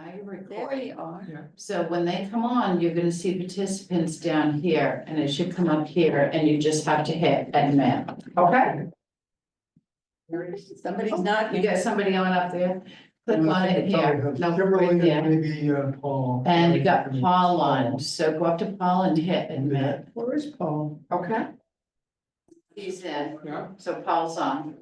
Now you're There recording. you are. Yeah. So when they come on, you're gonna see participants down here and it should come up here and you just have to hit admit. Okay? Somebody's not You here. got somebody on up there? Click on it here. No, Kimberly right and there. maybe Paul. And you got Paul on, so go up to Paul and hit admit. Where is Paul? Okay? He's in, Yeah, so Paul's on.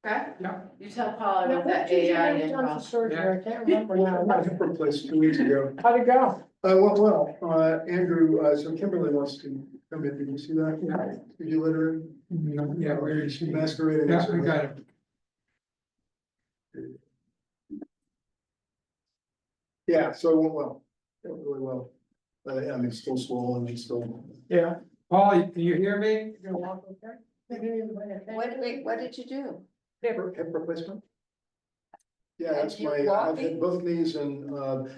Okay? yeah. You tell Paul about that AI and Surgery, I can't remember I now. was replaced 2 weeks ago. How'd it go? Well, Andrew, so Kimberly wants to come in. Did you see that? Yeah. Did you let her in? Yeah, where is she? Masquerading. Yeah, as we a- got it. Yeah, so it went well. It went really well. I mean, it's still swollen and still. Yeah. Paul, do you hear me? You gonna walk okay? What did you do? Hip replacement? Yeah, that's And you're my, I've walking? hit both knees and,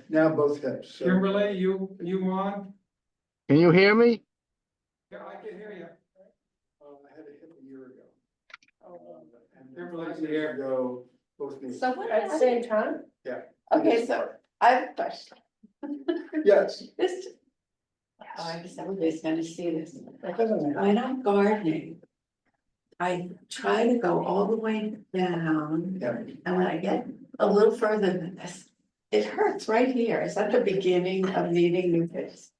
now both hips. So- Kimberly, you on? Can you hear me? Yeah, I can hear you. I had a hip a year ago. And Kimberly's 5 years here. ago, both knees. So what At the happened? same time? Okay, so I have a question. Yes. This. Oh, I guess everybody's gonna see this. That doesn't matter. When I'm gardening, I try to go all the way down, Yeah. and when I get a little further than this, it hurts right here. Is that the beginning of needing new pits?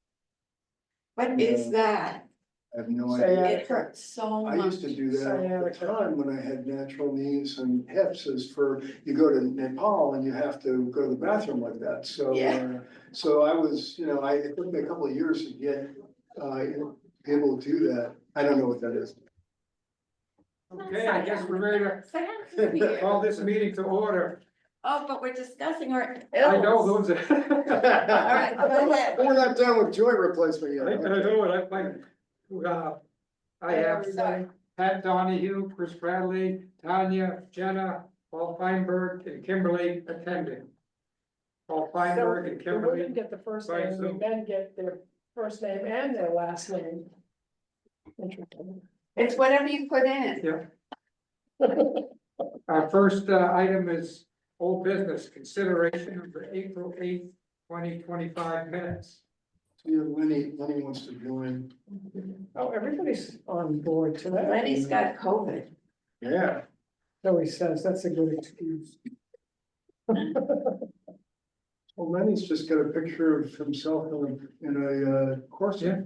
What is that? I have no So, idea. yeah. It hurts so I much. used to do that all the Sciatic. time when I had natural knees and hips is for, you go to Nepal and you have to go to the bathroom like that, so. Yeah. So I was, it took me a couple of years to get, able to do that. I don't know what that is. Okay, I guess we're ready to Here. call this meeting to order. Oh, but we're discussing our. I know ills. those. All right, go ahead. We're not done with joint replacement I yet. know it, I have Sorry. Pat Donahue, Chris Bradley, Tanya, Jenna, Paul Feinberg, and Kimberly attending. Paul Feinberg and So we Kimberly. didn't get the first By name, we Zoom. then get their first name and their last name. Interesting. It's whatever you put in. Yeah. Our first item is old business, consideration of the April 8th, 2025 minutes. Yeah, Lenny wants to join. Oh, everybody's on board today. Lenny's got COVID. Yeah. So he says, that's a good excuse. Well, Lenny's just got a picture of himself in a corset.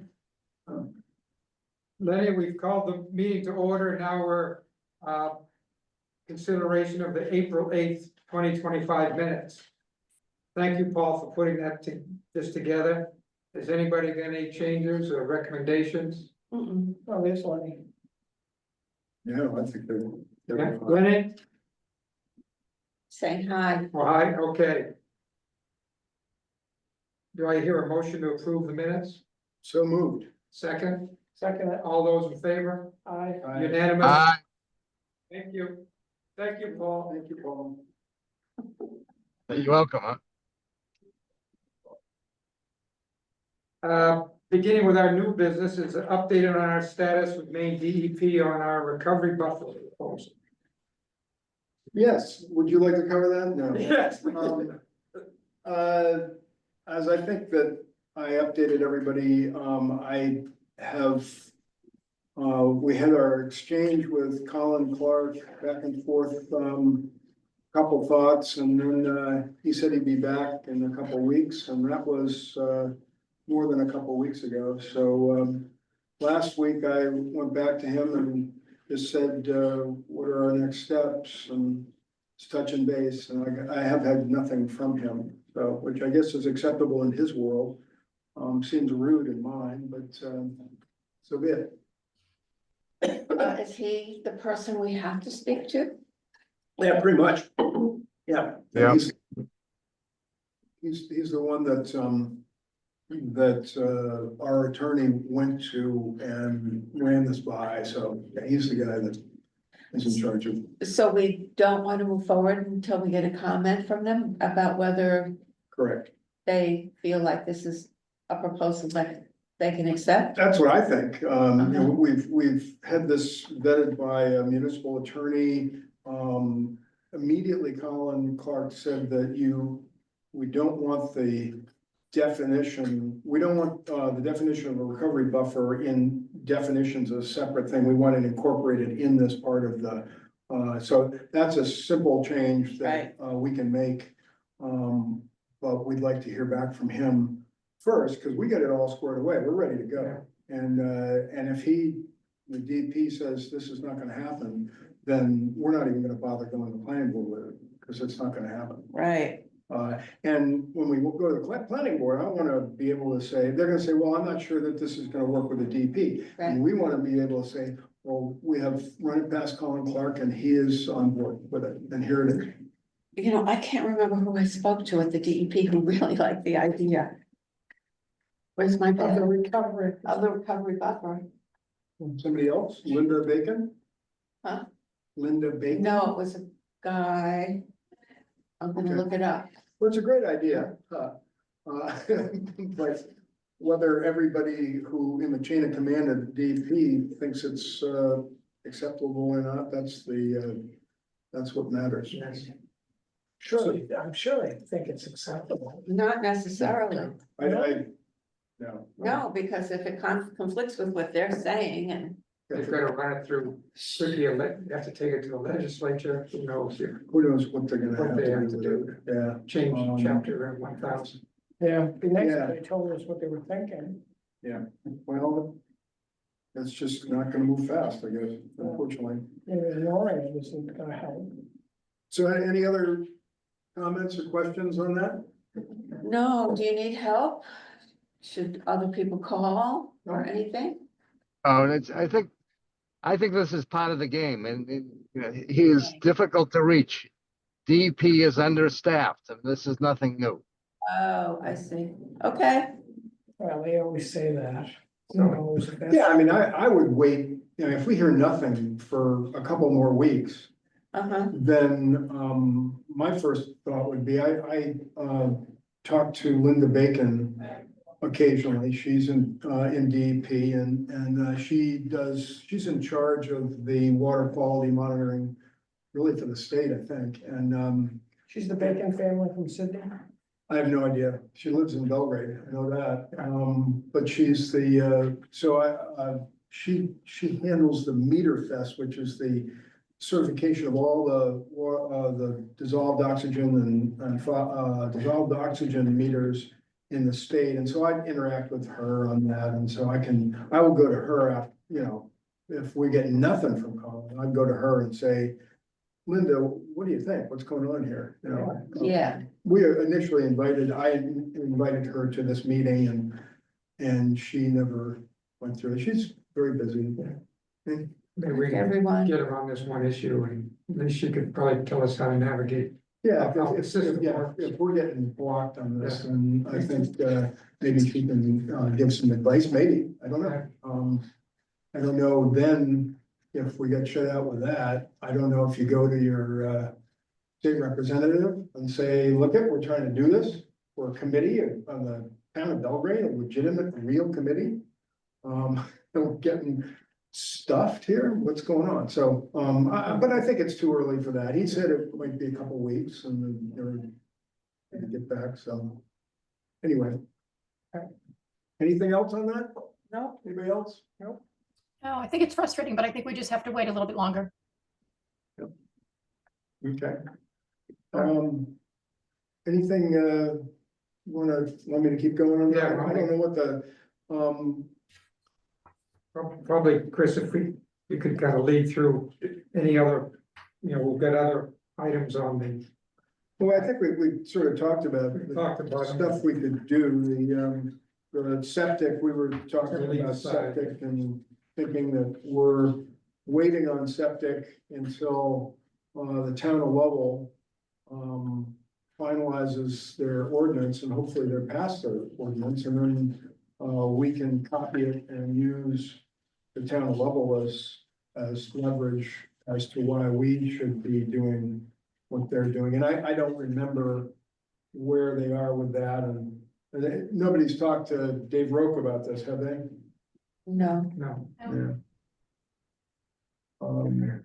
Lenny, we've called the meeting to order. Now we're consideration of the April 8th, 2025 minutes. Thank you, Paul, for putting this together. Has anybody got any changes or recommendations? Mm-mm. Oh, there's Lenny. Yeah, I think they're. Yeah, Lenny? Saying hi. Well, hi, okay. Do I hear a motion to approve the minutes? So moved. Second, Second, all those in favor? I, Unanimous? Aye. Thank you. Thank you, Paul. Thank you, Paul. You're welcome, huh? Beginning with our new business is an update on our status with Maine DEP on our recovery buffer proposal. Yes, would you like to cover that? No. Yes. As I think that I updated everybody, I have, we had our exchange with Colin Clark back and forth, couple thoughts, and then, he said he'd be back in a couple weeks, and that was, more than a couple weeks ago, so, last week I went back to him and just said, what are our next steps, and it's touch and base, and I have had nothing from him, so, which I guess is acceptable in his world. Seems rude in mine, but, so be it. Is he the person we have to speak to? Yeah, pretty much. Yeah. Yeah. He's the one that, our attorney went to and ran this by, so yeah, he's the guy that is in charge of. So we don't want to move forward until we get a comment from them about whether Correct. they feel like this is a proposal that they can accept? That's what I think. We've had this vetted by a municipal attorney. Immediately Colin Clark said that you we don't want the definition, we don't want, the definition of a recovery buffer in definitions as a separate thing. We want it incorporated in this part of the, so that's a simple change that, we can make. But we'd like to hear back from him first, because we got it all squared away. We're ready to go. And if the DP says this is not gonna happen, then we're not even gonna bother going to the planning board with it, because it's not gonna happen. Right, And when we go to the planning board, I wanna be able to say, they're gonna say, well, I'm not sure that this is gonna work with the DP. And right. we wanna be able to say, well, we have run it past Colin Clark and he is on board with it, and here it is. You know, I can't remember who I spoke to at the DEP who really liked the idea. Where's my Of the pen? recovery. Of the recovery buffer? Somebody else, Linda Bacon? Huh? Linda Bacon? No, it was a guy. I'm gonna Okay. look it up. Well, it's a great idea, but whether everybody who in the chain of command of DP thinks it's acceptable or not, that's what matters. Surely, I'm sure they think it's acceptable. Not necessarily. No. No, because if it conflicts with what they're saying and, They've got to run it through, could be you have to take it to the legislature, who knows, Who knows what they're gonna what they have have to to do, do, yeah. change chapter 1000. Yeah, it'd be nice Yeah. if they told us what they were thinking. Well, it's just not gonna move fast, I guess, unfortunately. And ignoring it isn't gonna help. So any other comments or questions on that? no, do you need help? Should other people call or anything? Oh, and I think this is part of the game, and you know, he is difficult to reach. DP is understaffed, and this is nothing new. Oh, I see. Okay, Well, they always say that. Not always the best. Yeah, I mean, I would wait, you know, if we hear nothing for a couple more weeks, then, my first thought would be, I talked to Linda Bacon occasionally. She's in DEP and she's in charge of the water quality monitoring, really for the state, I think, and, She's the Bacon family from Sydney. I have no idea. She lives in Belgrade, I know that. But she's she handles the Meter Fest, which is the certification of all the dissolved oxygen and dissolved oxygen meters in the state. And so I'd interact with her on that. And so I will go to her after, you know, if we get nothing from Colin, I'd go to her and say, Linda, what do you think? What's going on here? You know? yeah, We initially I invited her to this meeting and she never went through it. She's very busy. Maybe we can everyone. get her on this one issue, and at least she could probably tell us how to navigate. Yeah, How the if, system yeah, works. if we're getting blocked on this, then I think, maybe she can, give some advice, maybe, I don't know. I don't know then if we get shut out with that. I don't know if you go to your, state representative and say, look, we're trying to do this. We're a committee on the town of Belgrade, a legitimate, real committee. And we're getting stuffed here. What's going on? So, but I think it's too early for that. He said it might be a couple weeks and then they're gonna get back. So anyway. Anything else on that? No, Anybody else? Nope. No, I think it's frustrating, but I think we just have to wait a little bit longer. Okay. Anything, want me to keep going on that? Yeah, I don't know what the, Probably, Chris, if we could kind of lead through any other, you know, we've got other items on the, well, I think we sort of talked about we talked about stuff we could do, the septic, we were talking Leave about aside. septic and thinking that we're waiting on septic until, the town of Lovell, finalizes their ordinance and hopefully they're past their ordinance and then, we can copy it and use the town of Lovell as leverage as to why we should be doing what they're doing. And I don't remember where they are with that and nobody's talked to Dave Roque about this, have they? no, no. Yeah.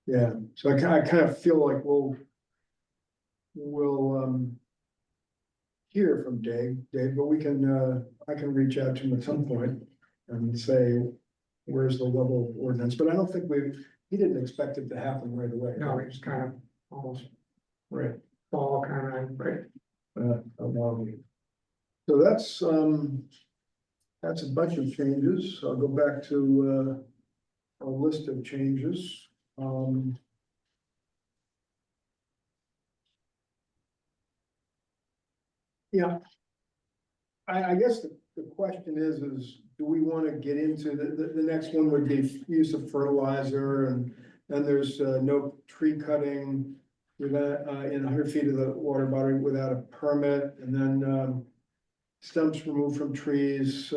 Yeah, so I kind of feel like we'll hear from Dave, but we can, I can reach out to him at some point and say, where's the level of ordinance, but I don't think he didn't expect it to happen right away. No, it's kind of almost Right. fall kind of, right? So that's a bunch of changes. I'll go back to, a list of changes. Yeah. I guess the question is do we want to get into the next one would be use of fertilizer and then there's no tree cutting without, in 100 feet of the water body without a permit, and then, stumps removed from trees,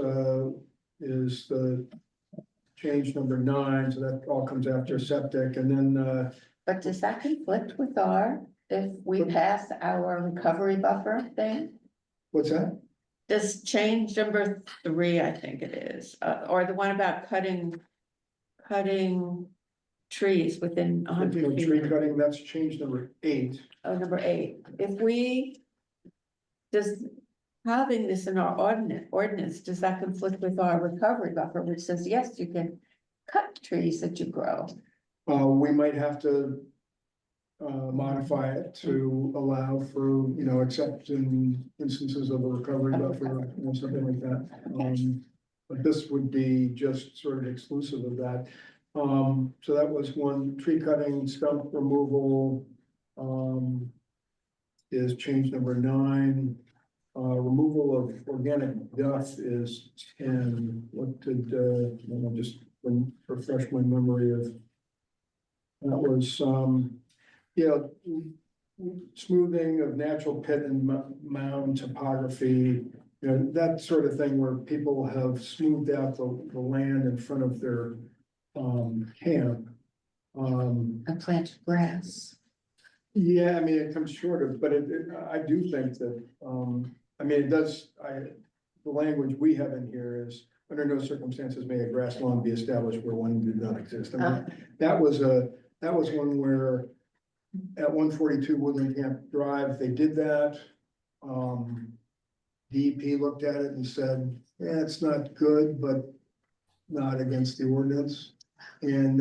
is the change number 9, so that all comes after septic, and then, But does that conflict with if we pass our recovery buffer thing? what's that? Does change number 3, I think it is, or the one about cutting trees within 100 Tree feet? cutting, that's change number 8. Oh, number 8, does having this in our ordinance, does that conflict with our recovery buffer, which says, yes, you can cut trees that you grow? We might have to modify it to allow for, except in instances of a recovery buffer or something like that. But this would be just sort of exclusive of that. So that was one. Tree cutting, stump removal, is change number 9. Removal of organic duff is 10. What did, I'll just refresh my memory of. That was, smoothing of natural pit and mound topography, that sort of thing where people have smoothed out the land in front of their camp. And plant grass. Yeah, I mean, it comes short of, but I do think that, it does, the language we have in here is, under no circumstances may a grass lawn be established where one did not exist. I mean, that was one where at 142 Woodland Camp Drive, they did that. DEP looked at it and said, yeah, it's not good, but not against the ordinance. And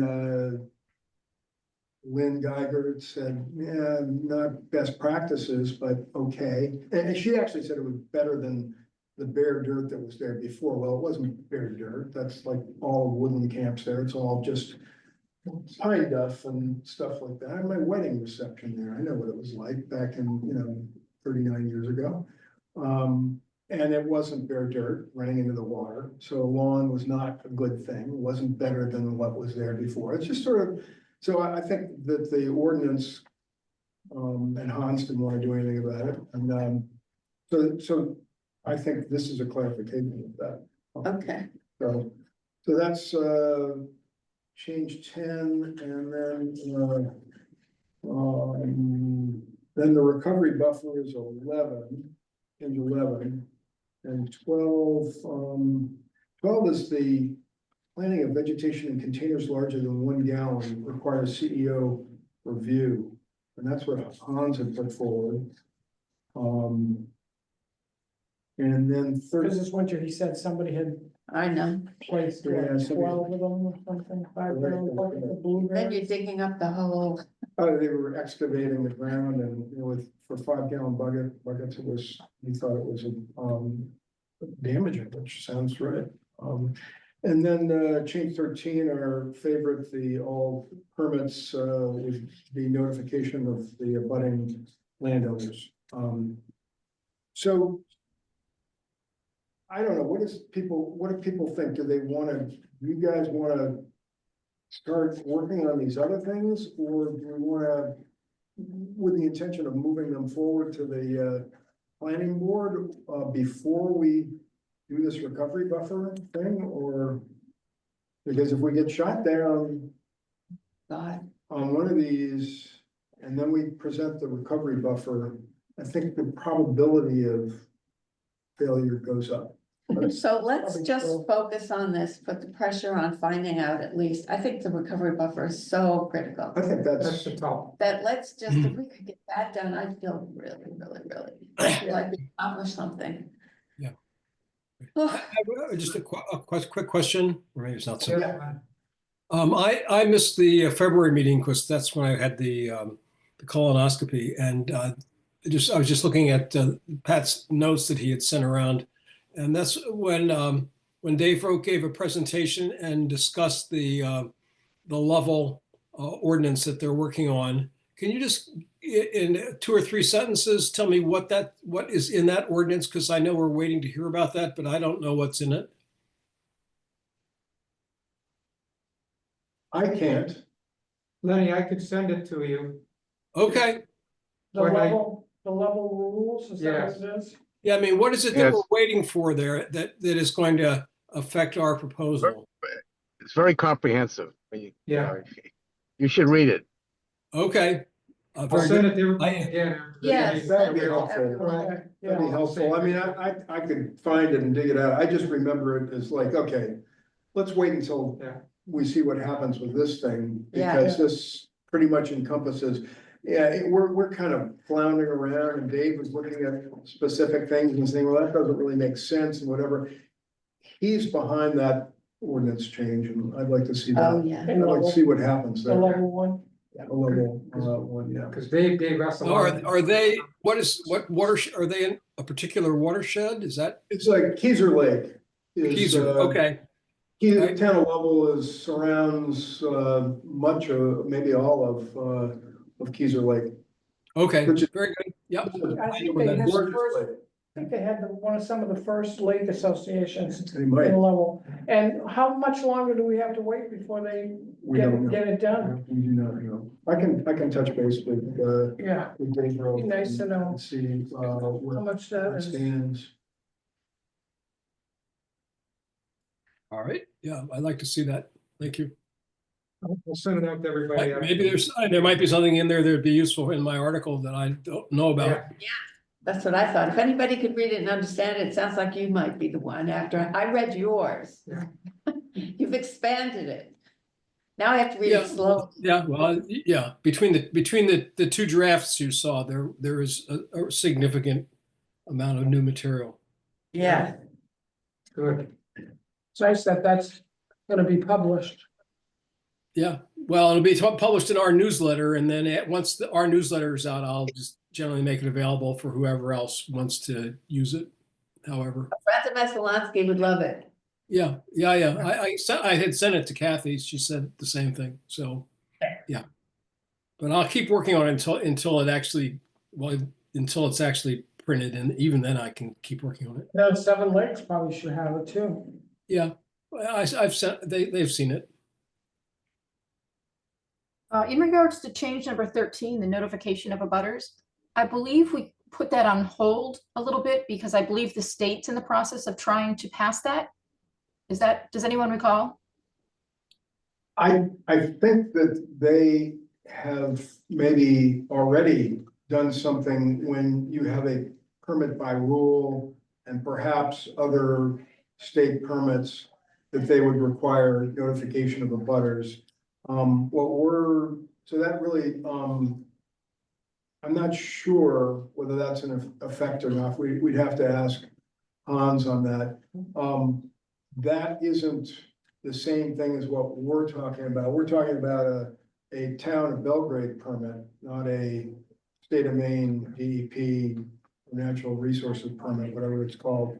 Lynn Geiger said, yeah, not best practices, but okay. And she actually said it was better than the bare dirt that was there before. Well, it wasn't bare dirt. That's like all of Woodland Camps there. It's all just pine duff and stuff like that. I had my wedding reception there. I know what it was like back in, 39 years ago. And it wasn't bare dirt running into the water. So lawn was not a good thing. It wasn't better than what was there before. It's just sort of, so I think that the ordinance, and Hans didn't want to do anything about it. And, so I think this is a clarification of that. Okay, So that's, change 10, and then the recovery buffer is 11, change 11, and 12, 12 is the planting of vegetation in containers larger than 1 gallon requires CEO review, and that's what Hans had put forward. And then Because this winter, he said somebody had I know. placed Yeah, somebody- 12 of them or something, 5 of them, like the Then you're blueberries. digging up the whole, they were excavating the ground and, for 5-gallon buckets, it was, he thought it was, damaging, which sounds right. And then, change 13, our favorite, the all permits, with the notification of the abutting landowners. So I don't know, what do people think? Do you guys wanna start working on these other things, or do we wanna, with the intention of moving them forward to the planning board, before we do this recovery buffer thing, or? Because if we get shot down God, on one of these, and then we present the recovery buffer, I think the probability of failure goes up. So let's Probably just true. focus on this, put the pressure on finding out at least. I think the recovery buffer is so critical. I think That's that's, the top. That let's just, if we could get that done, I'd feel really, really, really like we accomplished something. Yeah. Oh, I have just a quick question, or maybe it's not so. Yeah. I missed the February meeting because that's when I had the colonoscopy, and I was just looking at Pat's notes that he had sent around, and that's when Dave Roque gave a presentation and discussed the level ordinance that they're working on. Can you just, in 2 or 3 sentences, tell me what is in that ordinance? Because I know we're waiting to hear about that, but I don't know what's in it. I can't. Lenny, I could send it to you. Okay. The When I- level rules, is that what it is? Yeah, I mean, what is it that Yes. we're waiting for there that is going to affect our proposal? It's very comprehensive. Yeah. You should read it. Okay. I'll Very send good. it to you I- again. after the Yes, meeting. That'd be send it to helpful. everyone. Right. That'd be Yeah, helpful. I mean, I could find it and dig it out. I just remember it as like, okay, let's wait until Yeah. we see what happens with this thing. Yeah. Because this pretty much encompasses, we're kind of floundering around and Dave was looking at specific things and saying, well, that doesn't really make sense and whatever. He's behind that ordinance change and I'd like to see Oh, that. yeah. I'd like to see what happens The there. level one, A level, one, yeah. Because Dave gave us a lot. Are they, what water, are they in a particular watershed? Is that It's like Keyser Lake. is, Keezer? Okay. The town of Lovell surrounds much of, maybe all of Keyser Lake. Okay. Which is- Very good. Yep. I think Well, they had that's the Gorgeous first, lake. I think they had one of some of the first lake associations They in might, level. And how much longer do we have to wait before they we don't know. get it done? We do not know. I can touch base with Yeah, Dave Rowe. Be nice to know. and see how where much that it is. stands. All right. Yeah, I'd like to see that. Thank you. We'll send it out to everybody. Maybe there might be something in there that would be useful in my article that I don't know about. Yeah. That's what I thought. If anybody could read it and understand it, it sounds like you might be the one after I read yours. Yeah. You've expanded it. Now I have to read Yeah. it slowly. Yeah, well, yeah, between the 2 drafts you saw, there is a significant amount of new material. Yeah, Good. it's nice that that's gonna be published. Yeah, well, it'll be published in our newsletter, and then once our newsletter is out, I'll just generally make it available for whoever else wants to use it. However, Francis Messalonsky would love it. yeah. I had sent it to Kathy. She said the same thing. So, yeah. But I'll keep working on it until it's actually printed, and even then I can keep working on it. Now, Seven Lakes probably should have it too. Yeah, I've sent. They've seen it. In regards to change number 13, the notification of abutters, I believe we put that on hold a little bit because I believe the state's in the process of trying to pass that. Does anyone recall? I think that they have maybe already done something when you have a permit by rule and perhaps other state permits that they would require notification of abutters. So that really, I'm not sure whether that's an effect or not. We'd have to ask Hans on that. That isn't the same thing as what we're talking about. We're talking about a town of Belgrade permit, not a state of Maine DEP natural resources permit, whatever it's called.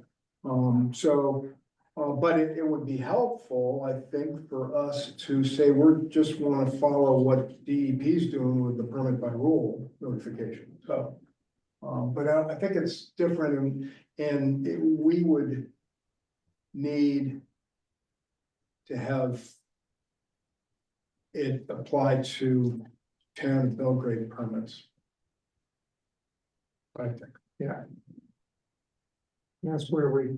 But it would be helpful, I think, for us to say, we just want to follow what DEP is doing with the permit by rule notification. So, but I think it's different and we would need to have it applied to town of Belgrade permits. I think. Yeah. That's where we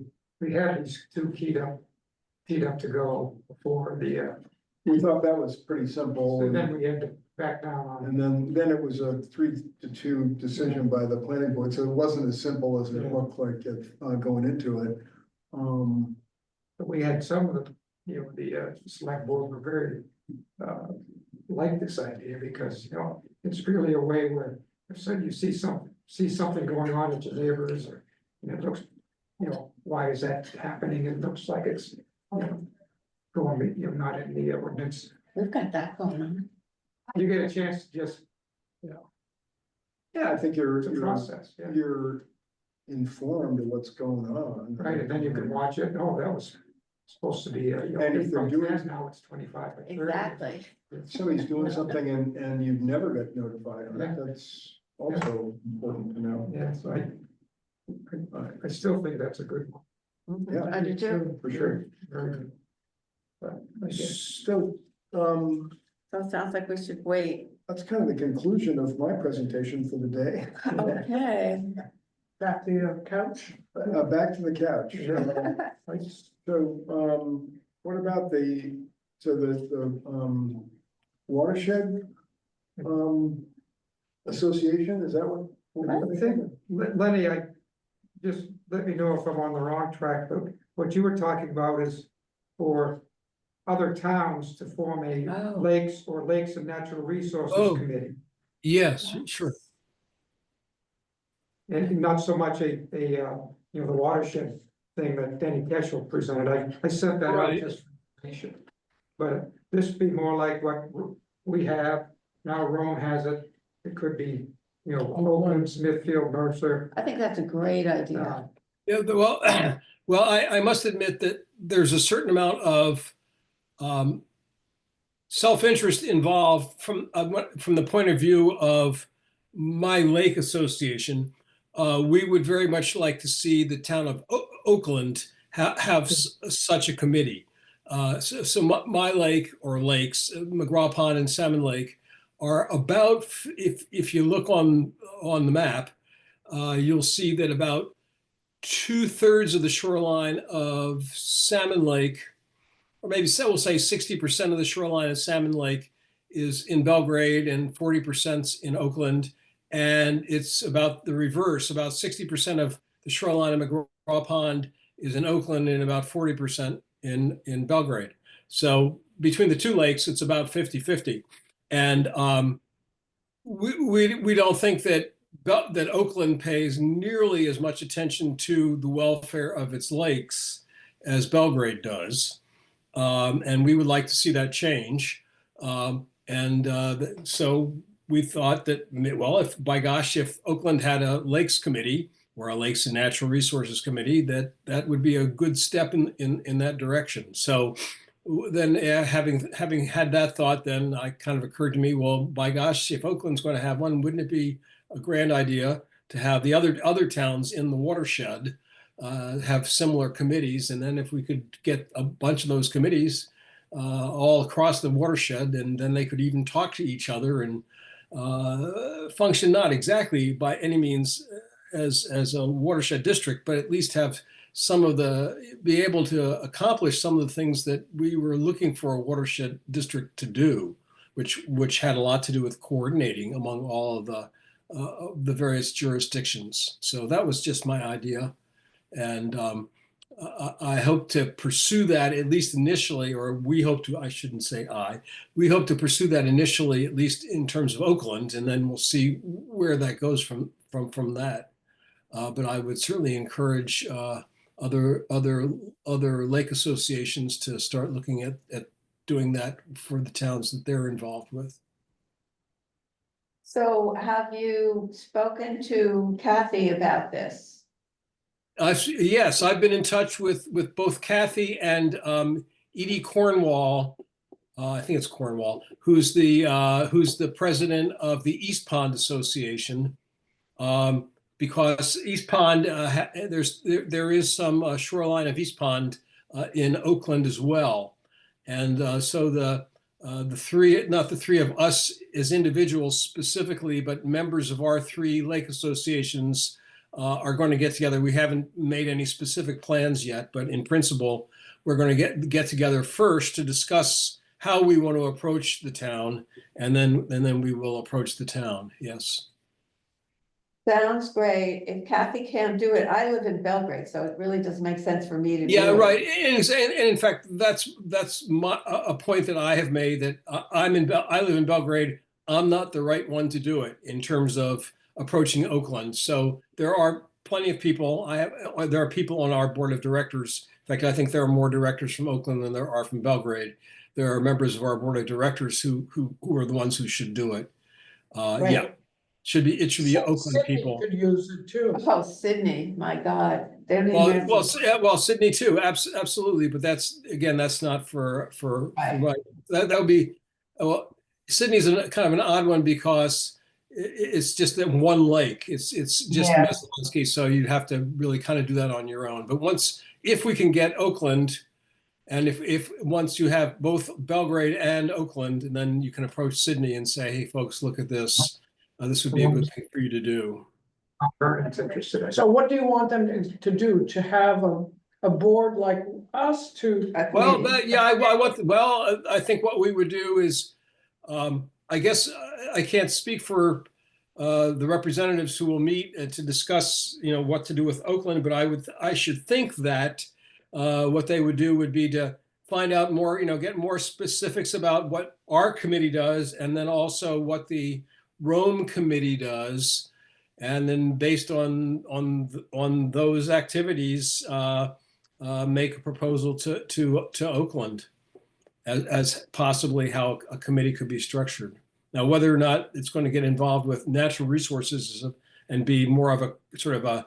had these 2 keyed up to go before the, We thought that was pretty simple. so then we had to back down on it. And then it was a 3-2 decision by the planning board, so it wasn't as simple as it looked like it going into it. But we had some of the, the select board were very, like this idea because, it's really a way where if so you see something going on at your neighbors or, it looks, why is that happening? It looks like it's, going, not in the ordinance. We've got that going on. You get a chance to just, Yeah, I think it's a process, yeah. you're informed of what's going on. Right, and then you can watch it, oh, that was supposed to be, And if they're doing- 10, now it's 25 or 30. Exactly. If somebody's doing something and you've never got notified on Yeah. it, that's also important to know. Yeah, so I still think that's a good one. Yeah. I do too. For sure. Very good. But I guess, So, So it sounds like we should wait. that's kind of the conclusion of my presentation for the day. Okay. Back to your couch. Back to the couch. I just, So, what about the watershed, association, is that what? I think, Lenny, just let me know if I'm on the wrong track, but what you were talking about is for other towns to form a Oh. lakes and natural resources Oh. committee. Yes, sure. And not so much the watershed thing that Danny Keschel presented, I sent that out Right. just for information. But this would be more like what we have, now Rome has it, it could be, Oakland, Smithfield, Mercer. I think that's a great idea. Yeah, well, well, I must admit that there's a certain amount of self-interest involved from the point of view of my lake association. We would very much like to see the town of Oakland have such a committee. So my lake or lakes, McGraw Pond and Salmon Lake, are about, if you look on the map, you'll see that about 2/3 of the shoreline of Salmon Lake, or maybe we'll say 60% of the shoreline of Salmon Lake is in Belgrade and 40% in Oakland. And it's about the reverse, about 60% of the shoreline of McGraw Pond is in Oakland and about 40% in Belgrade. So between the two lakes, it's about 50-50. And we don't think that Oakland pays nearly as much attention to the welfare of its lakes as Belgrade does. And we would like to see that change. So we thought that, well, if Oakland had a lakes committee or a lakes and natural resources committee, that would be a good step in that direction. So then having had that thought, then I kind of occurred to me, well, by gosh, if Oakland's going to have one, wouldn't it be a grand idea to have the other towns in the watershed have similar committees? And then if we could get a bunch of those committees all across the watershed, and then they could even talk to each other and function not exactly by any means as a watershed district, but at least have be able to accomplish some of the things that we were looking for a watershed district to do, which had a lot to do with coordinating among all of the various jurisdictions. So that was just my idea. And I hope to pursue that at least initially, or we hope to, I shouldn't say we hope to pursue that initially, at least in terms of Oakland, and then we'll see where that goes from that. But I would certainly encourage other lake associations to start looking at doing that for the towns that they're involved with. So have you spoken to Kathy about this? Yes, I've been in touch with both Kathy and Edie Cornwall. I think it's Cornwall, who's the president of the East Pond Association. Because East Pond, there is some shoreline of East Pond in Oakland as well, and so the three, not the three of us as individuals specifically, but members of our three lake associations are going to get together. We haven't made any specific plans yet, but in principle, we're going to get together first to discuss how we want to approach the town, and then we will approach the town. Yes. Sounds great. If Kathy can't do it, I live in Belgrade, so it really doesn't make sense for me to do Yeah, it. right. And in fact, that's a point that I have made, that I live in Belgrade. I'm not the right one to do it in terms of approaching Oakland. So there are plenty of people. There are people on our board of directors. In fact, I think there are more directors from Oakland than there are from Belgrade. There are members of our board of directors who are the ones who should do it. Yeah, Right. it should be Oakland Sydney people. could use it too. Oh, Sydney, my God. They don't even Well, have- well, Sydney too, absolutely, but that's not for Right. right. That would be, well, Sydney's kind of an odd one because it's just that one lake. It's just Yeah. Messalonsky, so you'd have to really kind of do that on your own. But if we can get Oakland, and if once you have both Belgrade and Oakland, and then you can approach Sydney and say, hey, folks, look at this. This would be a good thing for you to do. Vernon's interested in. So what do you want them to do? To have a board like us to? a Well, committee. yeah, I think what we would do is, I guess I can't speak for the representatives who will meet to discuss, what to do with Oakland, but I should think that what they would do would be to find out more, get more specifics about what our committee does, and then also what the Rome committee does. And then based on those activities, make a proposal to Oakland as possibly how a committee could be structured. Now, whether or not it's going to get involved with natural resources and be more of a sort of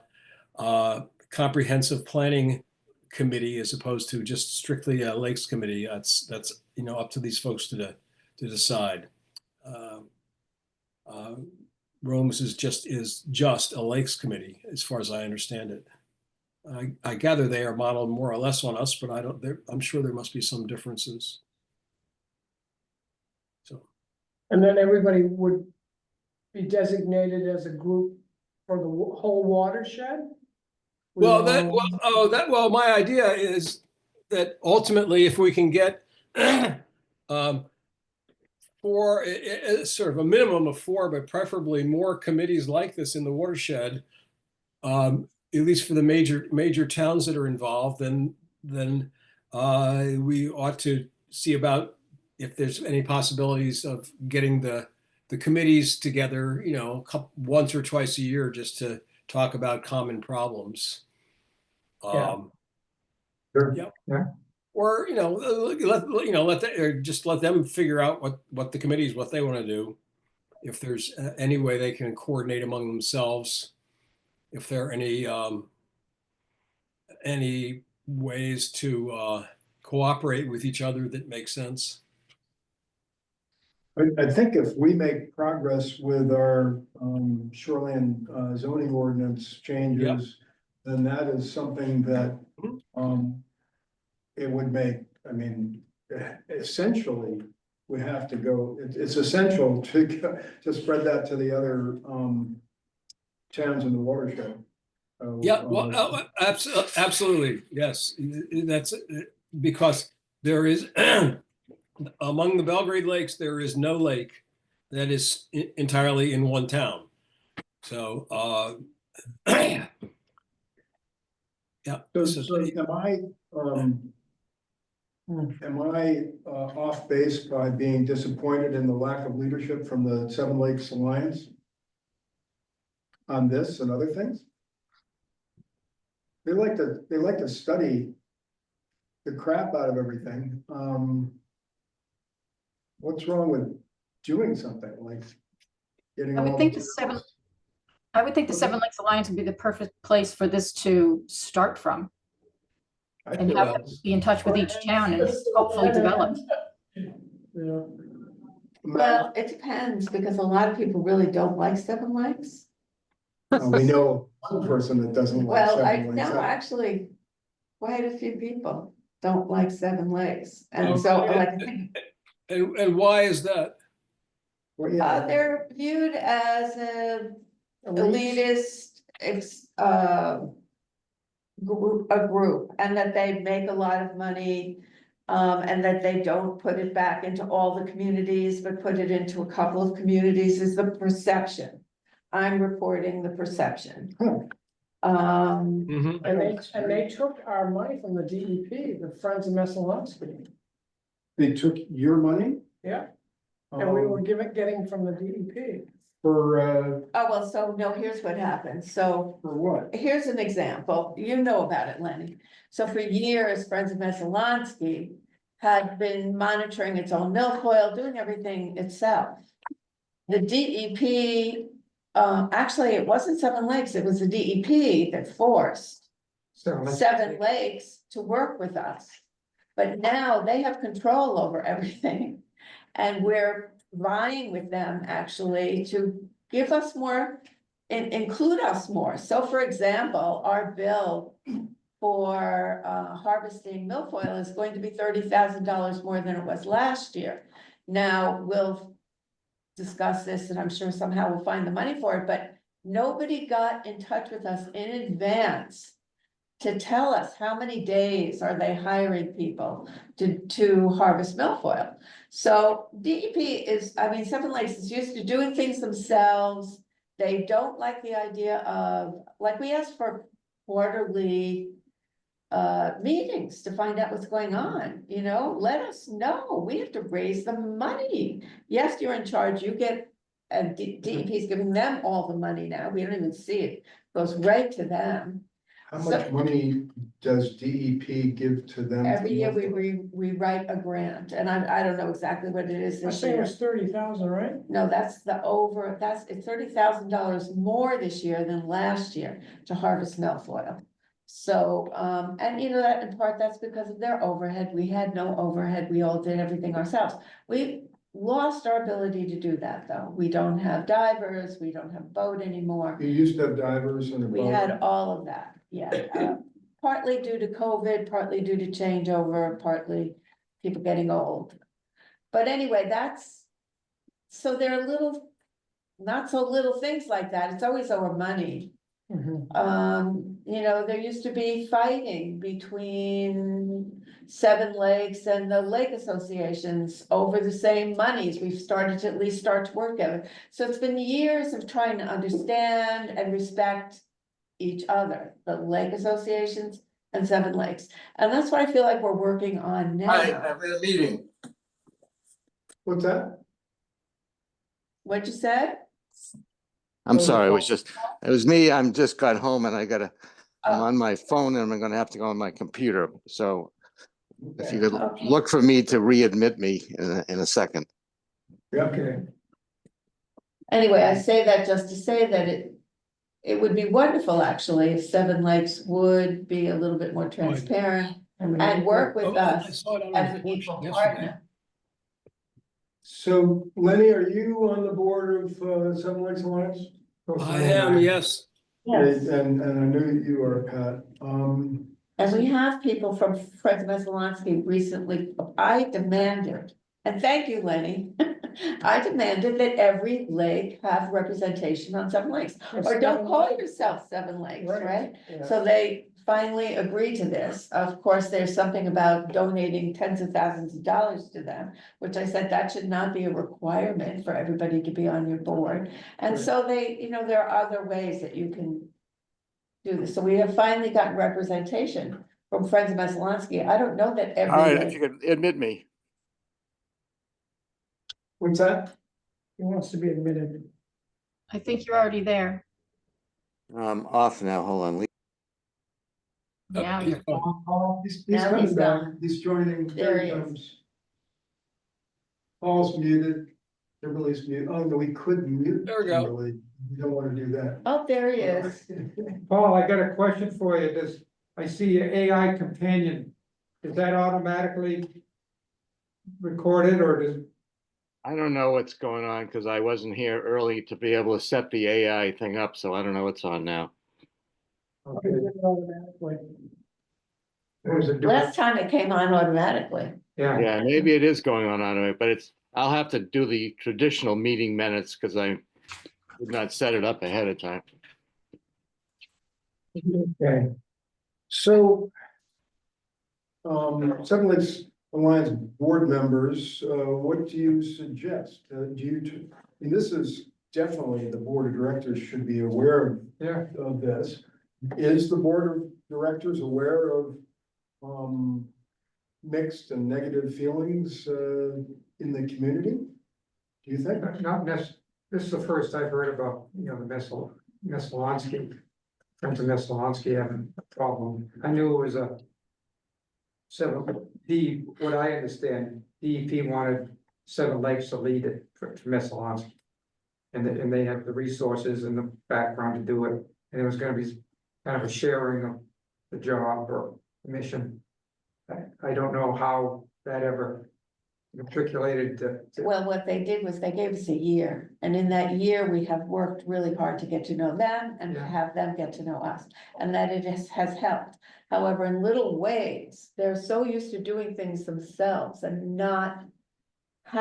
a comprehensive planning committee as opposed to just strictly a lakes committee, that's up to these folks to decide. Rome's is just a lakes committee, as far as I understand it. I gather they are modeled more or less on us, but I'm sure there must be some differences. So, And then everybody would be designated as a group for the whole watershed? my idea is that ultimately, if we can get four, sort of a minimum of four, but preferably more committees like this in the watershed, at least for the major towns that are involved, then we ought to see about if there's any possibilities of getting the committees together, once or twice a year, just to talk about common problems. Sure. Yep. Yeah. Or let them figure out what the committees, what they want to do. If there's any way they can coordinate among themselves, if there are any ways to cooperate with each other that make sense. I think if we make progress with our shoreline zoning ordinance changes, then that is something that it would make, essentially, we have to go, it's essential to spread that to the other towns in the watershed. Yeah, well, absolutely, yes. That's because there is, among the Belgrade lakes, there is no lake that is entirely in one town. So, yeah. So am I off base by being disappointed in the lack of leadership from the Seven Lakes Alliance on this and other things? They like to study the crap out of everything. What's wrong with doing something like getting? I would think the Seven Lakes Alliance would be the perfect place for this to start from, and have them be in touch with each town and hopefully develop. Yeah. Well, it depends, because a lot of people really don't like Seven Lakes. We know one person that doesn't like Well, Seven Lakes. no, actually, quite a few people don't like Seven Lakes, and Okay. so like. And why is that? Well, yeah. They're viewed as a elitist, group, and that they make a lot of money. And that they don't put it back into all the communities, but put it into a couple of communities is the perception. I'm reporting the perception. Huh. Mhm. And they took our money from the DEP, the Friends of Messalonsky. They took your money? Yeah, and we were Um, getting from the DEP. For Oh, well, so no, here's what happened. So for what? here's an example. You know about it, Lenny. So for years, Friends of Messalonsky had been monitoring its own milfoil, doing everything itself. The DEP, actually, it wasn't Seven Lakes, it was the DEP that forced Seven Lakes to work with us. But now they have control over everything. And we're vying with them actually to give us more, include us more. So for example, our bill for harvesting milfoil is going to be $30,000 more than it was last year. Now, we'll discuss this and I'm sure somehow we'll find the money for it, but nobody got in touch with us in advance to tell us how many days are they hiring people to harvest milfoil. So DEP is, I mean, Seven Lakes is used to doing things themselves. They don't like the idea of, like, we asked for quarterly meetings to find out what's going on, you know, let us know. We have to raise the money. Yes, you're in charge, you get, and DEP is giving them all the money now. We don't even see it, goes right to them. How much money does DEP give to them? Every year we write a grant, and I don't know exactly what it is I this think it year. was 30,000, right? No, that's it's $30,000 more this year than last year to harvest milfoil. So, and you know, that in part, that's because of their overhead. We had no overhead. We all did everything ourselves. We lost our ability to do that, though. We don't have divers, we don't have a boat anymore. You used to have divers and a We boat. had all of that, yeah. Partly due to COVID, partly due to changeover, partly people getting old. But anyway, so there are little, not so little things like that. It's always our money. You know, there used to be fighting between Seven Lakes and the lake associations over the same monies. We've started to at least start to work together. So it's been years of trying to understand and respect each other, the lake associations and Seven Lakes. And that's what I feel like we're working on now. I'm in a meeting. What's that? What you said? I'm sorry, it was me. I'm just got home and I'm Oh. on my phone and I'm gonna have to go on my computer. So if you could Okay. look for me to readmit me in a second. Yeah. Okay, Anyway, I say that just to say that it would be wonderful, actually, if Seven Lakes would be a little bit more transparent and work Oh, with I us saw it on as our an porch equal yesterday. partner. So Lenny, are you on the board of Seven Lakes Alliance? I am, yes. Yes, And I knew you are, Pat. and we have people from Friends of Messalonsky recently, I demanded, and thank you, Lenny. I demanded that every lake have representation on Seven Lakes, or don't call yourself Seven Lakes, right? So they finally agreed to this. Of course, there's something about donating tens of thousands of dollars to them, which I said that should not be a requirement for everybody to be on your board. And Right. so they, you know, there are other ways that you can do this. So we have finally gotten representation from Friends of Messalonsky. I don't know that All right, every if you lake. could admit me. What's that? He wants to be admitted. I think you're already there. I'm off now. Hold on. Now Yeah. He's Now coming he's back. gone. He's joining. There he he is. comes. Paul's muted. Kimberly's muted. Oh, no, we could mute. There we go. Kimberly. We don't want to do that. Oh, there he is. Paul, I got a question for you. I see your AI companion. Is that automatically recorded or does? I don't know what's going on because I wasn't here early to be able to set the AI thing up, so I don't know what's on now. Okay. Automatically. There's a Last time it came on automatically. Yeah, Yeah, maybe it is going on anyway, but I'll have to do the traditional meeting minutes because I did not set it up ahead of time. Okay. So. Seven Lakes Alliance board members, what do you suggest? I mean, this is definitely the board of directors should be aware Yeah, of this. Is the board of directors aware of, mixed and negative feelings, in the community? Do you think? not this is the first I've heard about, you know, the Messalonsky. Friends of Messalonsky having a problem. I knew it was a. What I understand, DEP wanted Seven Lakes to lead it for Messalonsky. And they have the resources and the background to do it, and it was gonna be kind of a sharing of the job or mission. I don't know how that ever matriculated to. Well, what they did was they gave us a year, and in that year, we have worked really hard to get to know them and to Yeah. have them get to know us, and that it has helped. However, in little ways, they're so used to doing things themselves and not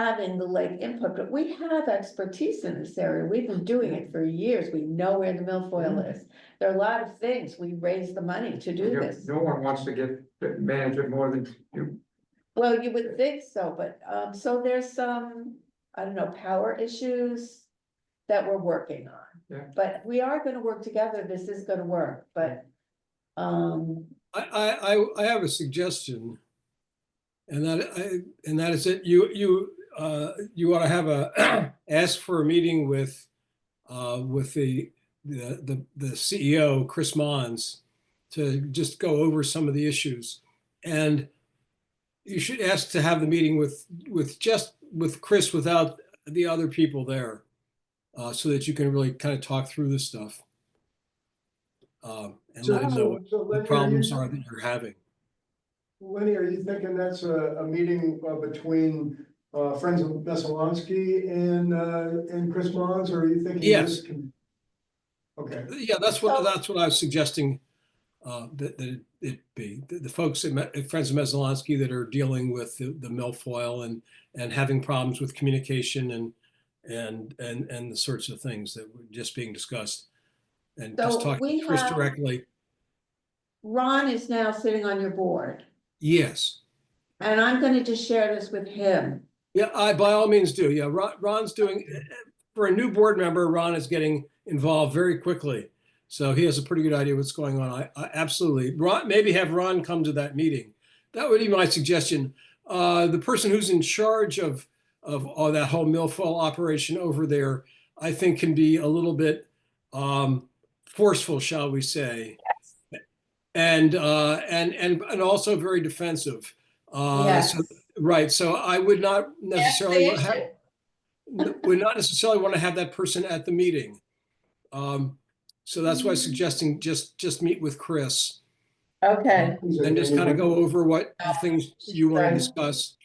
having the lake input, but we have expertise in this area. We've been doing it for years. We know where the milfoil is. There are a lot of things. We raise the money to do this. No one wants to manage it more than you. Well, you would think so, but, so there's some, I don't know, power issues that we're working on. Yeah. But we are gonna work together, this is gonna work, but, I have a suggestion. And that is that you ought to have ask for a meeting with the CEO, Chris Mons, to just go over some of the issues. And you should ask to have the meeting with Chris without the other people there, so that you can really kind of talk through this stuff. And let him know what So the Lenny, problems are that you're having. Lenny, are you thinking that's a meeting between Friends of Messalonsky and Chris Mons, or are you thinking? Yes. Okay, Yeah, that's what I was suggesting, that it be. The folks at Friends of Messalonsky that are dealing with the milfoil and having problems with communication and the sorts of things that were just being discussed. And just So talk we to Chris have- directly. Ron is now sitting on your board, Yes. and I'm gonna just share this with him. Yeah, I by all means do. Yeah, Ron's doing, for a new board member, Ron is getting involved very quickly. So he has a pretty good idea what's going on. I absolutely, maybe have Ron come to that meeting. That would be my suggestion. The person who's in charge of all that whole milfoil operation over there, I think can be a little bit forceful, shall we say. And also very defensive. Yes. Right. So I would not necessarily That's the issue. would not necessarily want to have that person at the meeting. So that's why I'm suggesting just meet with Chris Okay, and just kind of go over what things you want to discuss.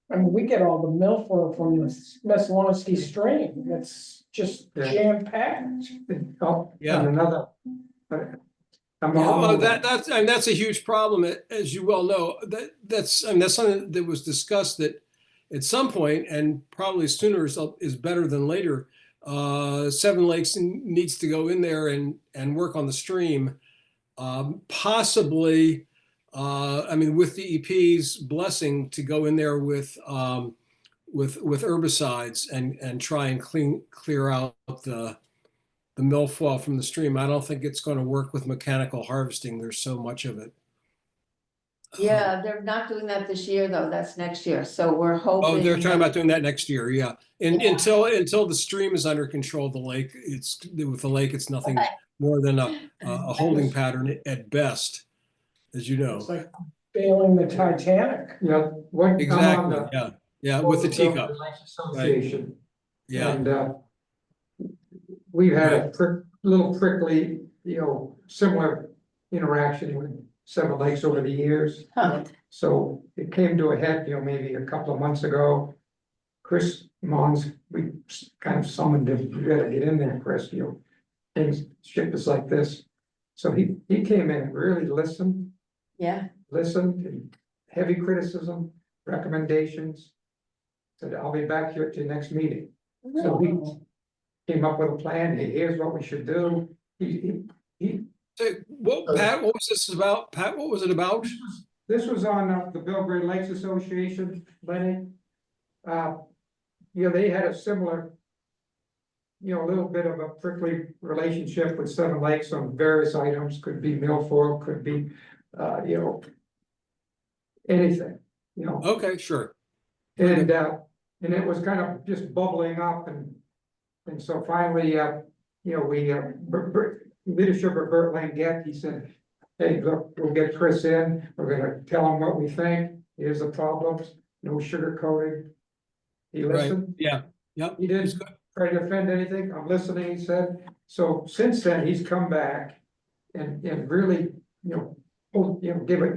I mean, we get all the milfoil from the Messalonsky stream, that's just Yeah. jam packed. Oh, Yeah. and another. I'm Yeah, all- well, that's a huge problem, as you well know. That's something that was discussed that at some point, and probably sooner is better than later. Seven Lakes needs to go in there and work on the stream, possibly. With the EP's blessing, to go in there with herbicides and try and clear out the milfoil from the stream. I don't think it's going to work with mechanical harvesting. There's so much of it. yeah, they're not doing that this year, though, that's next year, so we're hoping. Oh, they're talking about doing that next year. Yeah. And Yeah. until the stream is under control, the lake, with the lake, it's nothing Okay. more than a holding pattern at best, as you know. It's like bailing the Titanic. Yeah, what? I'm on Exactly. the- Yeah. Yeah. With the teacup. Association. Yeah. And we've had a little prickly, similar interaction with Seven Lakes over the years. Huh. So it came to a head, maybe a couple of months ago. Chris Mons, we kind of summoned him, you gotta get in there, Chris, things, shit is like this. So he came in and really listened, and heavy criticism, recommendations. Said, I'll be back here at your next meeting. So he came up with a plan. Hey, here's what we should do. He So, Pat, what was this about? Pat, what was it about? This was on the Belgrade Lakes Association, Lenny. They had a similar a little bit of a prickly relationship with Seven Lakes on various items, could be milfoil, could be, anything, Okay, sure. and it was kind of just bubbling up and so finally, leadership of Bert Langette, he said, hey, look, we'll get Chris in, we're gonna tell him what we think, here's the problems, no sugarcoating. He Right, listened, yeah, yep. he didn't try to defend anything, I'm listening, he said, so since then, he's come back and really, he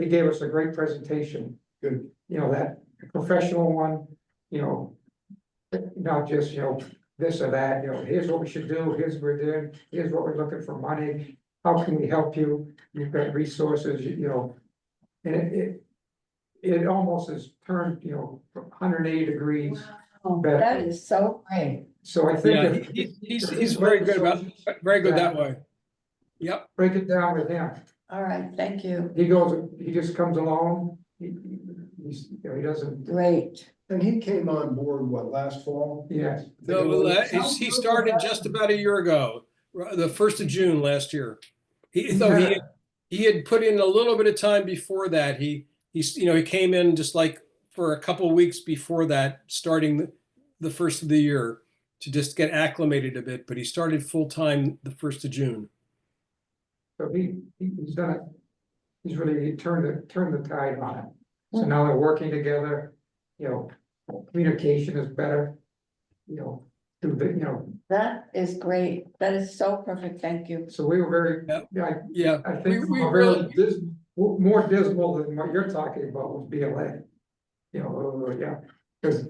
gave us a great presentation. Good. That professional one, not just, this or that, here's what we should do, here's what we're doing, here's what we're looking for money. How can we help you? You've got resources, and it almost has turned, 180 degrees. Oh, Better. that is so Right. So I think. Yeah, if- he's very good that way. Yep, Break it down with him. all right, thank you, He just comes along, he doesn't, great. And he came on board, what, last fall? yes. no, he started just about a year ago, the 1st of June last year. He had put in a little bit of time before that. He came in just like for a couple of weeks before that, starting the first of the year to just get acclimated a bit, but he started full-time the 1st of June. So he's done it, he turned the tide on it. So now they're working together, communication is better. Through the, That is great, that is so perfect, thank you. so we were very, Yep. Yeah, I think we we're really- very more dismal than what you're talking about with BLA. Yeah, because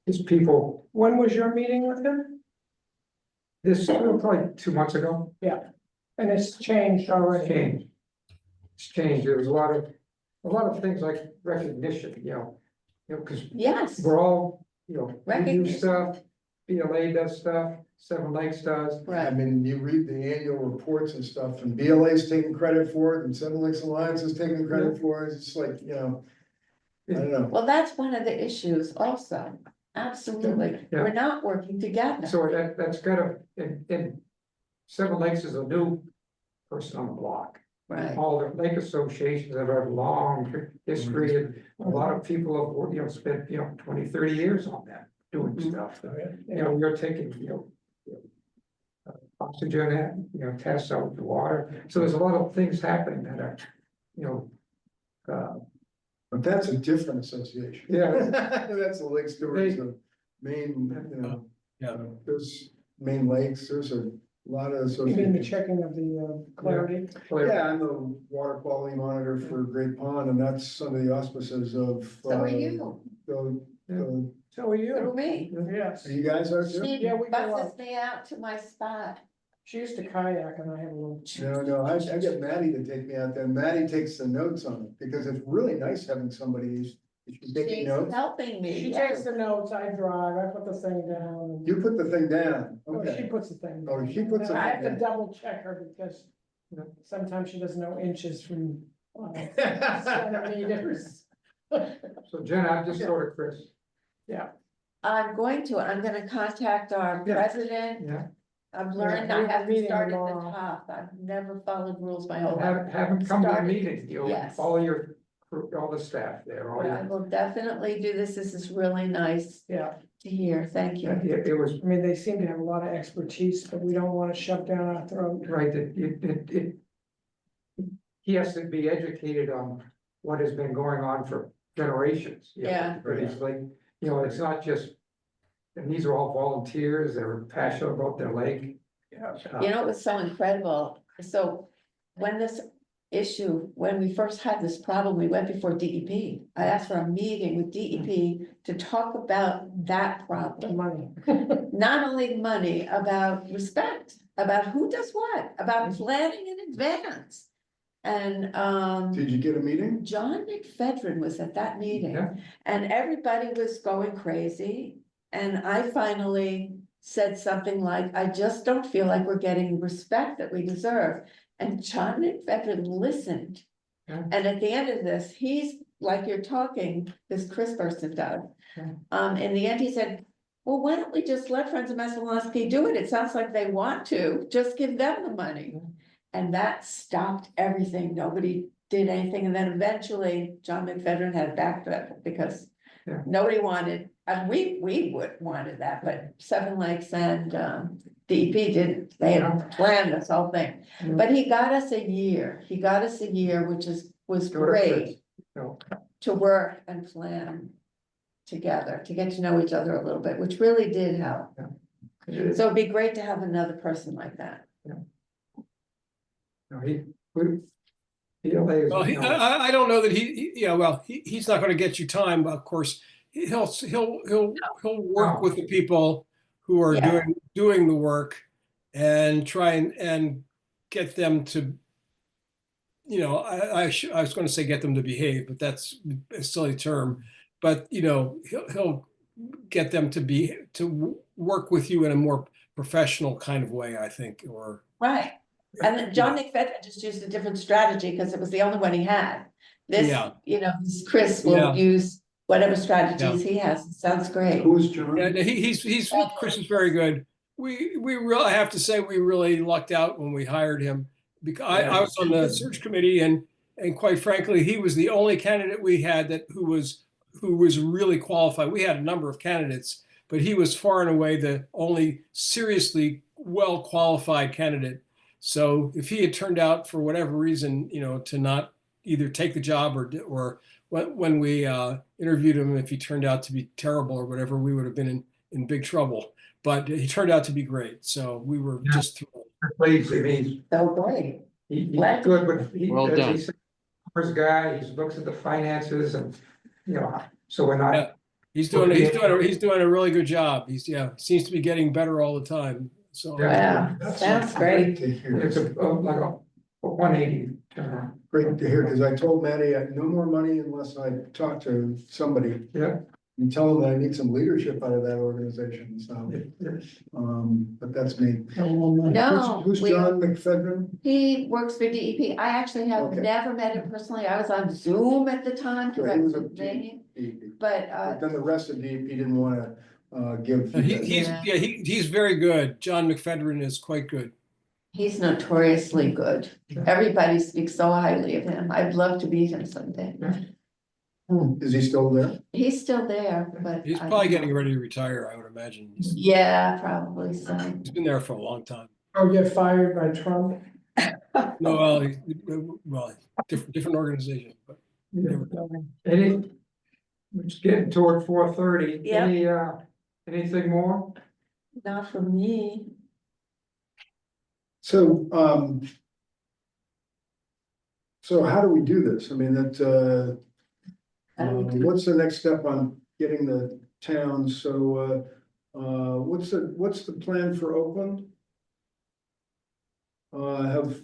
these people, When was your meeting with him? this probably 2 months ago, And it's changed already. changed. It's changed, there was a lot of things like recognition, because Yes, we're all, we do Recognition. stuff, BLA does stuff, Seven Lakes does. I right, mean, you read the annual reports and stuff, and BLA's taking credit for it, and Seven Lakes Alliance is taking credit for it, it's like, I don't know. well, that's one of the issues also, absolutely, Yeah. we're not working together. So that's gotta, and Seven Lakes is a new person on the block. Right, All the lake associations have a long history, and a lot of people have, spent, 20, 30 years on that, doing stuff. You're taking, oxygen, tests out the water, so there's a lot of things happening that are, But that's a different association. Yeah. That's the Lake Stewards of Maine, Yeah. there's Main Lakes, there's a lot of You mean the associations. checking of the clarity? Yeah, I'm the water quality monitor for Great Pond, and that's under the auspices of. so are you, So are you? through me, Yes. You guys are too? she Yeah, we go buses out. me out to my spot. She used to kayak and I have a little. No, I get Maddie to take me out there, Maddie takes the notes on it, because it's really nice having somebody who's taking She's notes. helping me, She yes. takes the notes, I drive, I put the thing down. You put the thing down, Oh, she okay. puts the thing. Oh, down. she puts the I have thing to down. double check her because sometimes she doesn't know inches from centimeters. So Jen, I just sort of Chris, I'm gonna contact our Yeah. president. yeah, I've learned we I have a have to meeting start at the tomorrow. top. I've never followed rules my whole life. have him come to the Started. meeting, Yes. all your, all the staff there, all But I your. will definitely do this. This is really nice Yeah, to hear. Thank you. It was I mean, they seem to have a lot of expertise, but we don't want to shove down our throat. right, it. He has to be educated on what has been going on for generations. Yeah. But it's like, it's not just, and these are all volunteers, they're passionate about their lake. You know, it was so incredible. So when when we first had this problem, we went before DEP. I asked for a meeting with DEP to talk about that The problem. money. Not only money, about respect, about who does what, about planning in advance. And, Did you get a meeting? John McFedrin was at that meeting. Yeah. And everybody was going crazy. And I finally said something like, I just don't feel like we're getting the respect that we deserve. And John McFedrin listened. Yeah. And at the end of this, he's like you're talking, this Chris person does. Yeah. In the end, he said, well, why don't we just let Friends of Messalonskee do it? It sounds like they want to, just give them the money. And that stopped everything. Nobody did anything. And then eventually John McFedrin had backpedaled because Yeah. nobody wanted, and we would wanted that, but Seven Lakes and DEP didn't. They had planned this whole thing. Yeah. But he got us a year. He got us a year, was great No. to work and plan together, to get to know each other a little bit, which really did help. It is- So it'd be great to have another person like that. no, PLA is, Well, I don't know that yeah, well, he's not gonna get you time, but of course, he'll work with the people who are Yeah. doing the work and try and get them to, I was gonna say get them to behave, but that's a silly term. But, he'll get them to work with you in a more professional kind of way, I think, or. Right. And then John McFedrin just used a different strategy because it was the only one he had. This, Yeah. This Chris will Yeah. use whatever strategies he has. It sounds great. Who is John? Yeah, no, Chris is very good. We really, I have to say, we really lucked out when we hired him. Because I was on the search committee and quite frankly, he was the only candidate we had who was really qualified. We had a number of candidates, but he was far and away the only seriously well qualified candidate. So if he had turned out for whatever reason, to not either take the job or when we interviewed him, if he turned out to be terrible or whatever, we would have been in big trouble. But he turned out to be great. So we were just thrilled. please, I mean, So great. he's Glad- good, but Well done. he's a numbers guy, he looks at the finances and, so we're not. Yeah. He's doing a really good job. Seems to be getting better all the time. So Yeah. Sounds great. To hear. It's like a 180 turnaround. Great to hear, because I told Maddie, no more money unless I talk to somebody Yeah. and tell them that I need some leadership out of that organization, so, but that's me. No, Who's John McFedrin? he works for DEP. I actually have Okay. never met him personally. I was on Zoom at the time. So he was a Pennsylvania, DEP. But, But then the rest of DEP didn't wanna, give. he's very good. John McFedrin is quite good. he's notoriously good. Everybody speaks so highly of him. I'd love to meet him someday. Is he still there? He's still there, but. He's I probably don't getting know. ready to retire, I would imagine. Yeah, probably so. He's been there for a long time. Or get fired by Trump. No, well, different organization, but Any, we're just getting toward 4:30. Yeah. Anything more? Not for me. So, so how do we do this? I mean, How do we do- what's the next step on getting the towns? So, what's the plan for Oakland? Have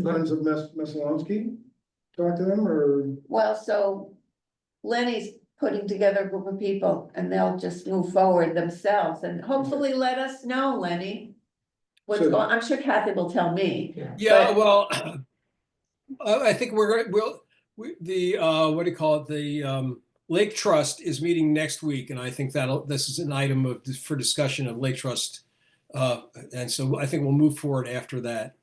Friends of Messalonskee talk to them, or? Well, so Lenny's putting together a group of people and they'll just move forward themselves and hopefully let us know, Lenny. What's So- going, I'm sure Kathy will tell me. yeah, But- well, I think what do you call it? The Lake Trust is meeting next week, and I think this is an item for discussion of Lake Trust. And so I think we'll move forward after that.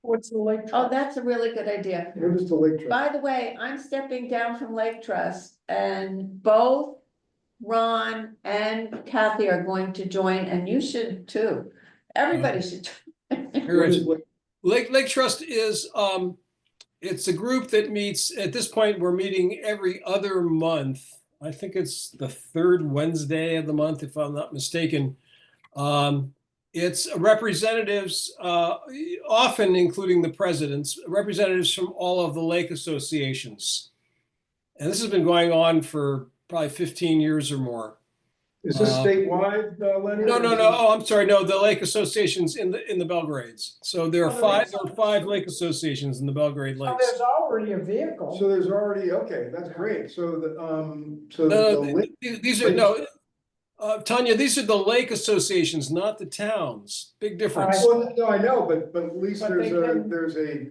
What's the lake? Oh, that's a really good idea. What is the Lake Trust? By the way, I'm stepping down from Lake Trust and both Ron and Kathy are going to join and you should too. Everybody should. Here What is- is Lake- Lake Trust is, it's a group that meets, at this point, we're meeting every other month. I think it's the third Wednesday of the month, if I'm not mistaken. It's representatives, often including the presidents, representatives from all of the lake associations. And this has been going on for probably 15 years or more. Is this statewide, Lenny? No. Oh, I'm sorry. No, the lake associations in the Belgrades. So there are five lake associations in the Belgrade Oh, Lakes. there's already a vehicle. So there's already, okay, that's great. So the, so No, the lake- these are no. Tanya, these are the lake associations, not the towns. Big difference. Well, no, I know, but at least But they can- there's A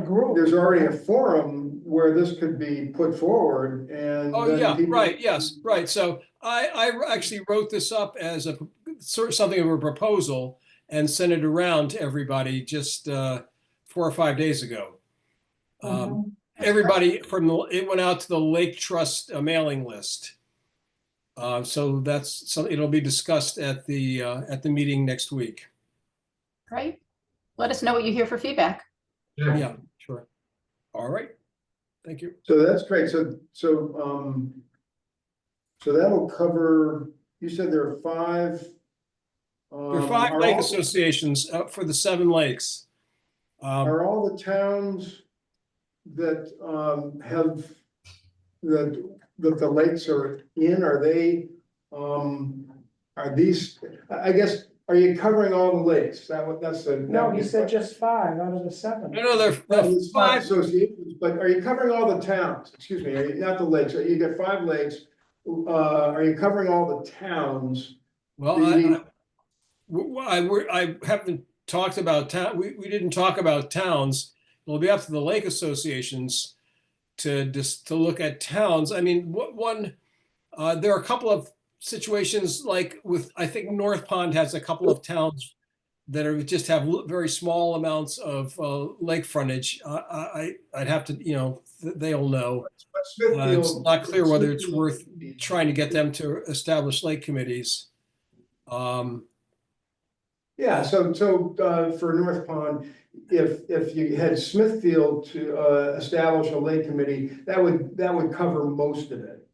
group. there's already a forum where this could be put forward and. Oh, then yeah, people- right, yes, right. So I actually wrote this up as a sort of something of a proposal and sent it around to everybody just 4 or 5 days ago. Everybody it went out to the Lake Trust mailing list. So it'll be discussed at the meeting next week. Right? Let us know what you hear for feedback. Yeah, sure. All right. Thank you. So that's great. So that'll cover, you said there are 5. There are 5 are lake all- associations for the 7 lakes. Are all the towns that have, that the lakes are in, are they, are these, I guess, are you covering all the lakes? That's the. No, he said just 5 out of the 7. No, there No, are it's 5 associations, but are you covering all the towns? Excuse me, not the lakes, you got 5 lakes. Are you covering all the towns? Well, I haven't talked about town. We didn't talk about towns. It'll be up to the lake associations to look at towns. I mean, there are a couple of situations like I think North Pond has a couple of towns that just have very small amounts of lake frontage. I'd have to, they'll know. But Smithfield. It's not clear whether it's Smithfield- worth trying to get them to establish lake committees. Yeah, so for North Pond, if you had Smithfield to establish a lake committee, that would cover most of it.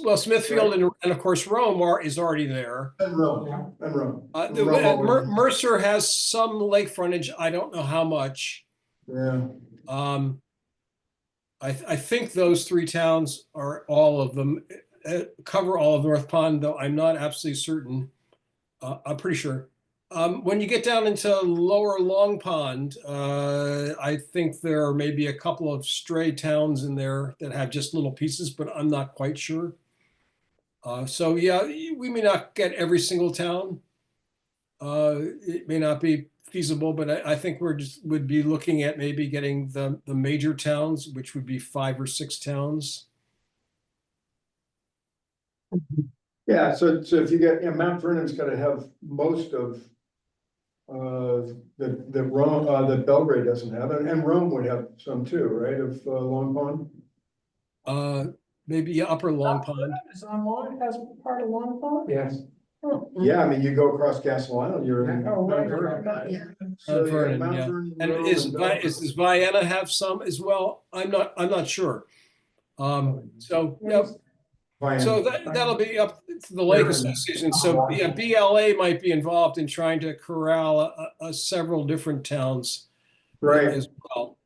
Well, Smithfield and of course Rome is already there. And Rome, and Rome. Mercer has some lake frontage. I don't know how much. Yeah, I think those 3 towns are all of them cover all of North Pond, though I'm not absolutely certain. I'm pretty sure. When you get down into lower Long Pond, I think there are maybe a couple of stray towns in there that have just little pieces, but I'm not quite sure. So yeah, we may not get every single town. It may not be feasible, but I think would be looking at maybe getting the major towns, which would be 5 or 6 towns. yeah, so if you get, Mount Vernon's gotta have most of that Rome, that Belgrade doesn't have, and Rome would have some too, right, of Long Pond? Maybe Upper Long Pond. Is has part of Long Pond? Yes. Yeah, I mean, you go across Castle Island, you're in. Oh, right, Mount Vernon. right. So you got Vernon, Mount yeah. Vernon, And Rome, does Belgrade. Vienna have some as well? I'm not sure. So yeah, so that'll be up to the Lake Association. So yeah, BLA might be involved in trying to corral several different towns Right, as well.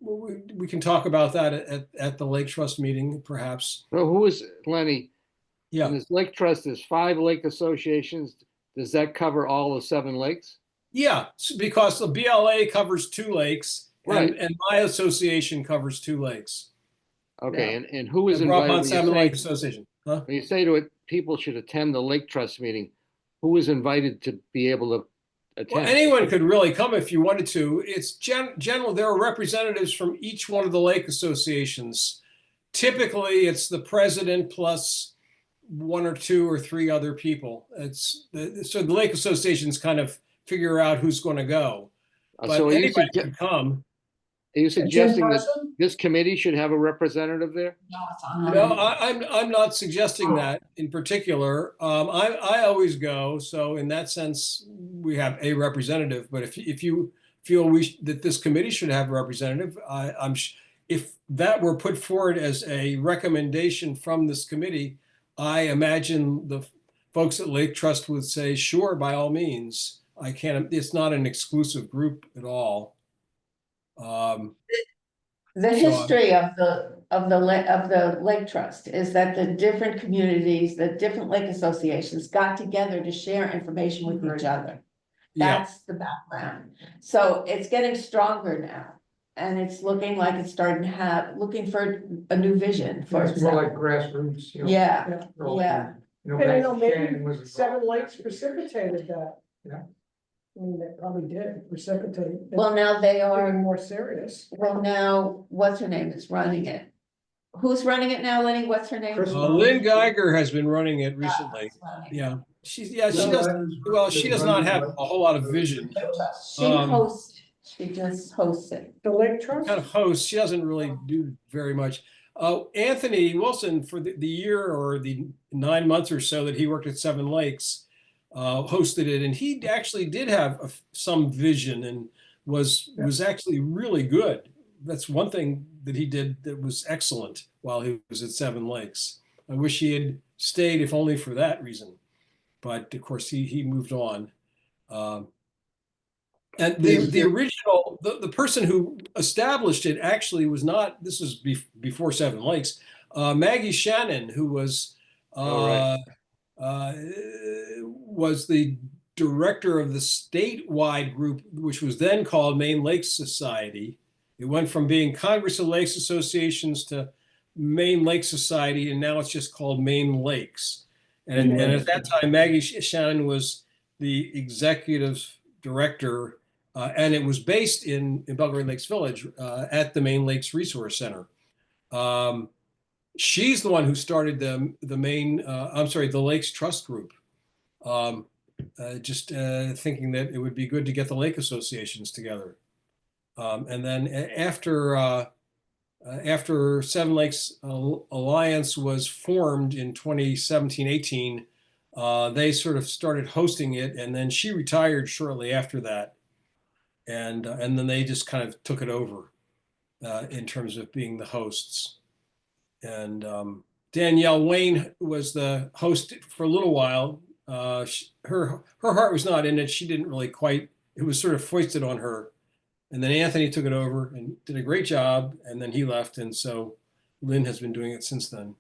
We can talk about that at the Lake Trust meeting, perhaps. So who is, Lenny, Yeah, in this lake trust, there's 5 lake associations. Does that cover all the 7 lakes? yeah, because the BLA covers 2 lakes, Right. and my association covers 2 lakes. Okay, and who is The Broad invited? Pond Salmon Lake Association. Huh? When you say to it, people should attend the lake trust meeting, who is invited to be able to Well, attend? anyone could really come if you wanted to. It's general. There are representatives from each one of the lake associations. Typically, it's the president plus 1 or 2 or 3 other people. So the lake associations kind of figure out who's going to go. But So anybody can come. are you It's in suggesting that person? this committee should have a representative there? No, I'm not suggesting that in particular. I always go, so in that sense, we have a representative. But if you feel that this committee should have a representative, if that were put forward as a recommendation from this committee, I imagine the folks at Lake Trust would say, sure, by all means. It's not an exclusive group at all. The history of the Lake Trust is that the different communities, the different lake associations got together to share information with each other. Yeah, That's the background. So it's getting stronger now. And it's looking like it's starting to looking for a new vision for It's more itself. like grassroots, you know. Yeah, roll yeah. You know, And I back know Shannon maybe was Seven involved. Lakes precipitated that. Yeah. I mean, they probably did precipitate. it Well, now they being are, more serious. well, now, what's her name is running it? Who's running it now, Lenny? What's her name? Chris Lynn Geiger has been running it recently. Yeah, she does, well, she does not have a whole lot of vision. She just hosts it. The Lake Trust? Kind of hosts, she doesn't really do very much. Anthony Wilson, for the year or the 9 months or so that he worked at Seven Lakes, hosted it, and he actually did have some vision and was actually really good. That's one thing that he did that was excellent while he was at Seven Lakes. I wish he had stayed, if only for that reason. But of course, he moved on. And the original, the person who established it actually was not, this was before Seven Lakes, Maggie Shannon, who was was the director of the statewide group, which was then called Maine Lakes Society. It went from being Congress of Lakes Associations to Maine Lake Society, and now it's just called Maine Lakes. And at that time, Maggie Shannon was the executive director, and it was based in Belgrade Lakes Village at the Maine Lakes Resource Center. She's the one who started the Lakes Trust Group. Just thinking that it would be good to get the lake associations together. And then after Seven Lakes Alliance was formed in 2017-18, they sort of started hosting it, and then she retired shortly after that. And then they just kind of took it over in terms of being the hosts. And Danielle Wayne was the host for a little while. Her heart was not in it. She didn't really quite, it was sort of foisted on her. And then Anthony took it over and did a great job, and then he left. And so Lynn has been doing it since then.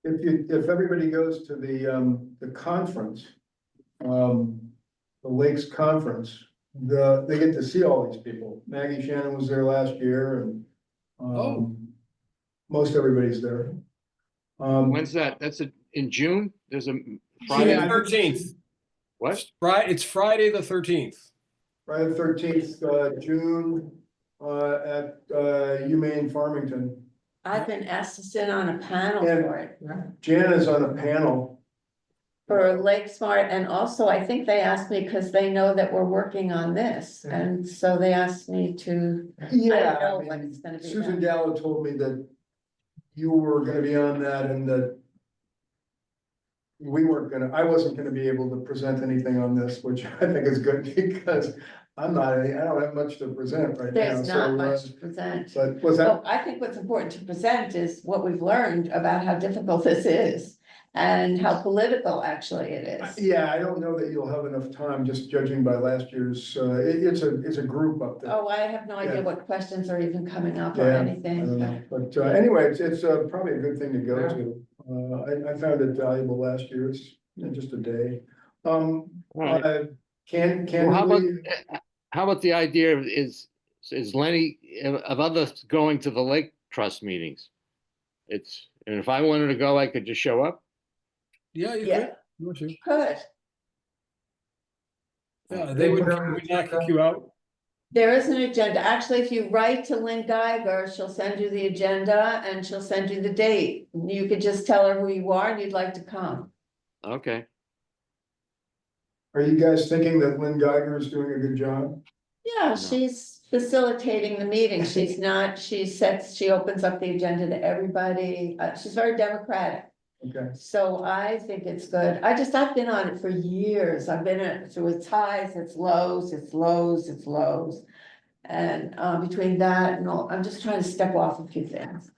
If everybody goes to the conference, the Lakes Conference, they get to see all these people. Maggie Shannon was there last year, and most everybody's there. When's that? That's in June? There's a Friday. Friday the 13th. What? It's Friday the 13th. Friday the 13th, June, at UMaine Farmington. I've been asked to sit on a panel And- for it, Jan is on a panel. for Lake Smart, and also I think they asked me because they know that we're working on this, Yeah. and so they asked me to. I Yeah, don't know I when mean, it's gonna be Susan done. Gallo told me that you were gonna be on that and that I wasn't gonna be able to present anything on this, which I think is good because I don't have much to present right now. There's not so, much to present. But was that, Well, I think what's important to present is what we've learned about how difficult this is and how political actually it is. yeah, I don't know that you'll have enough time, just judging by last year's, it's a group up there. Oh, I have no idea Yeah. what questions are even coming up or Yeah, anything. But anyway, it's probably a good thing to go Yeah. to. I found it valuable last year, it's just a day. All right. Can Well, we? how about the idea is Lenny of others going to the Lake Trust meetings? And if I wanted to go, I could just show up. Yeah, you Yeah. could. You want to. Good. Yeah, they would not kick you out. There is an agenda. Actually, if you write to Lynn Geiger, she'll send you the agenda and she'll send you the date. You could just tell her who you are and you'd like to come. Okay. Are you guys thinking that Lynn Geiger is doing a good job? Yeah, No. she's facilitating the meeting. She's not, she opens up the agenda to everybody. She's very democratic. Okay, So I think it's good. I've been on it for years. I've been through its highs, its lows, its lows, its lows. And between that and all, I'm just trying to step off a few things.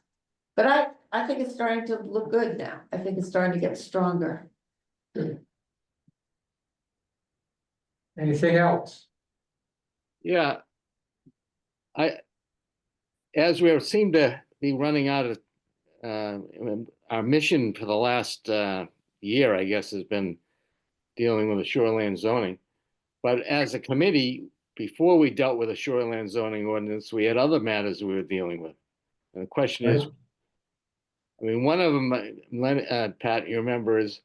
But I think it's starting to look good now. I think it's starting to get stronger. Anything else? Yeah. As we seem to be running out of, our mission for the last year, I guess, has been dealing with the shoreline zoning. But as a committee, before we dealt with the shoreline zoning ordinance, we had other matters we were dealing with. And the question is, I mean, one of them, Pat, you remember is,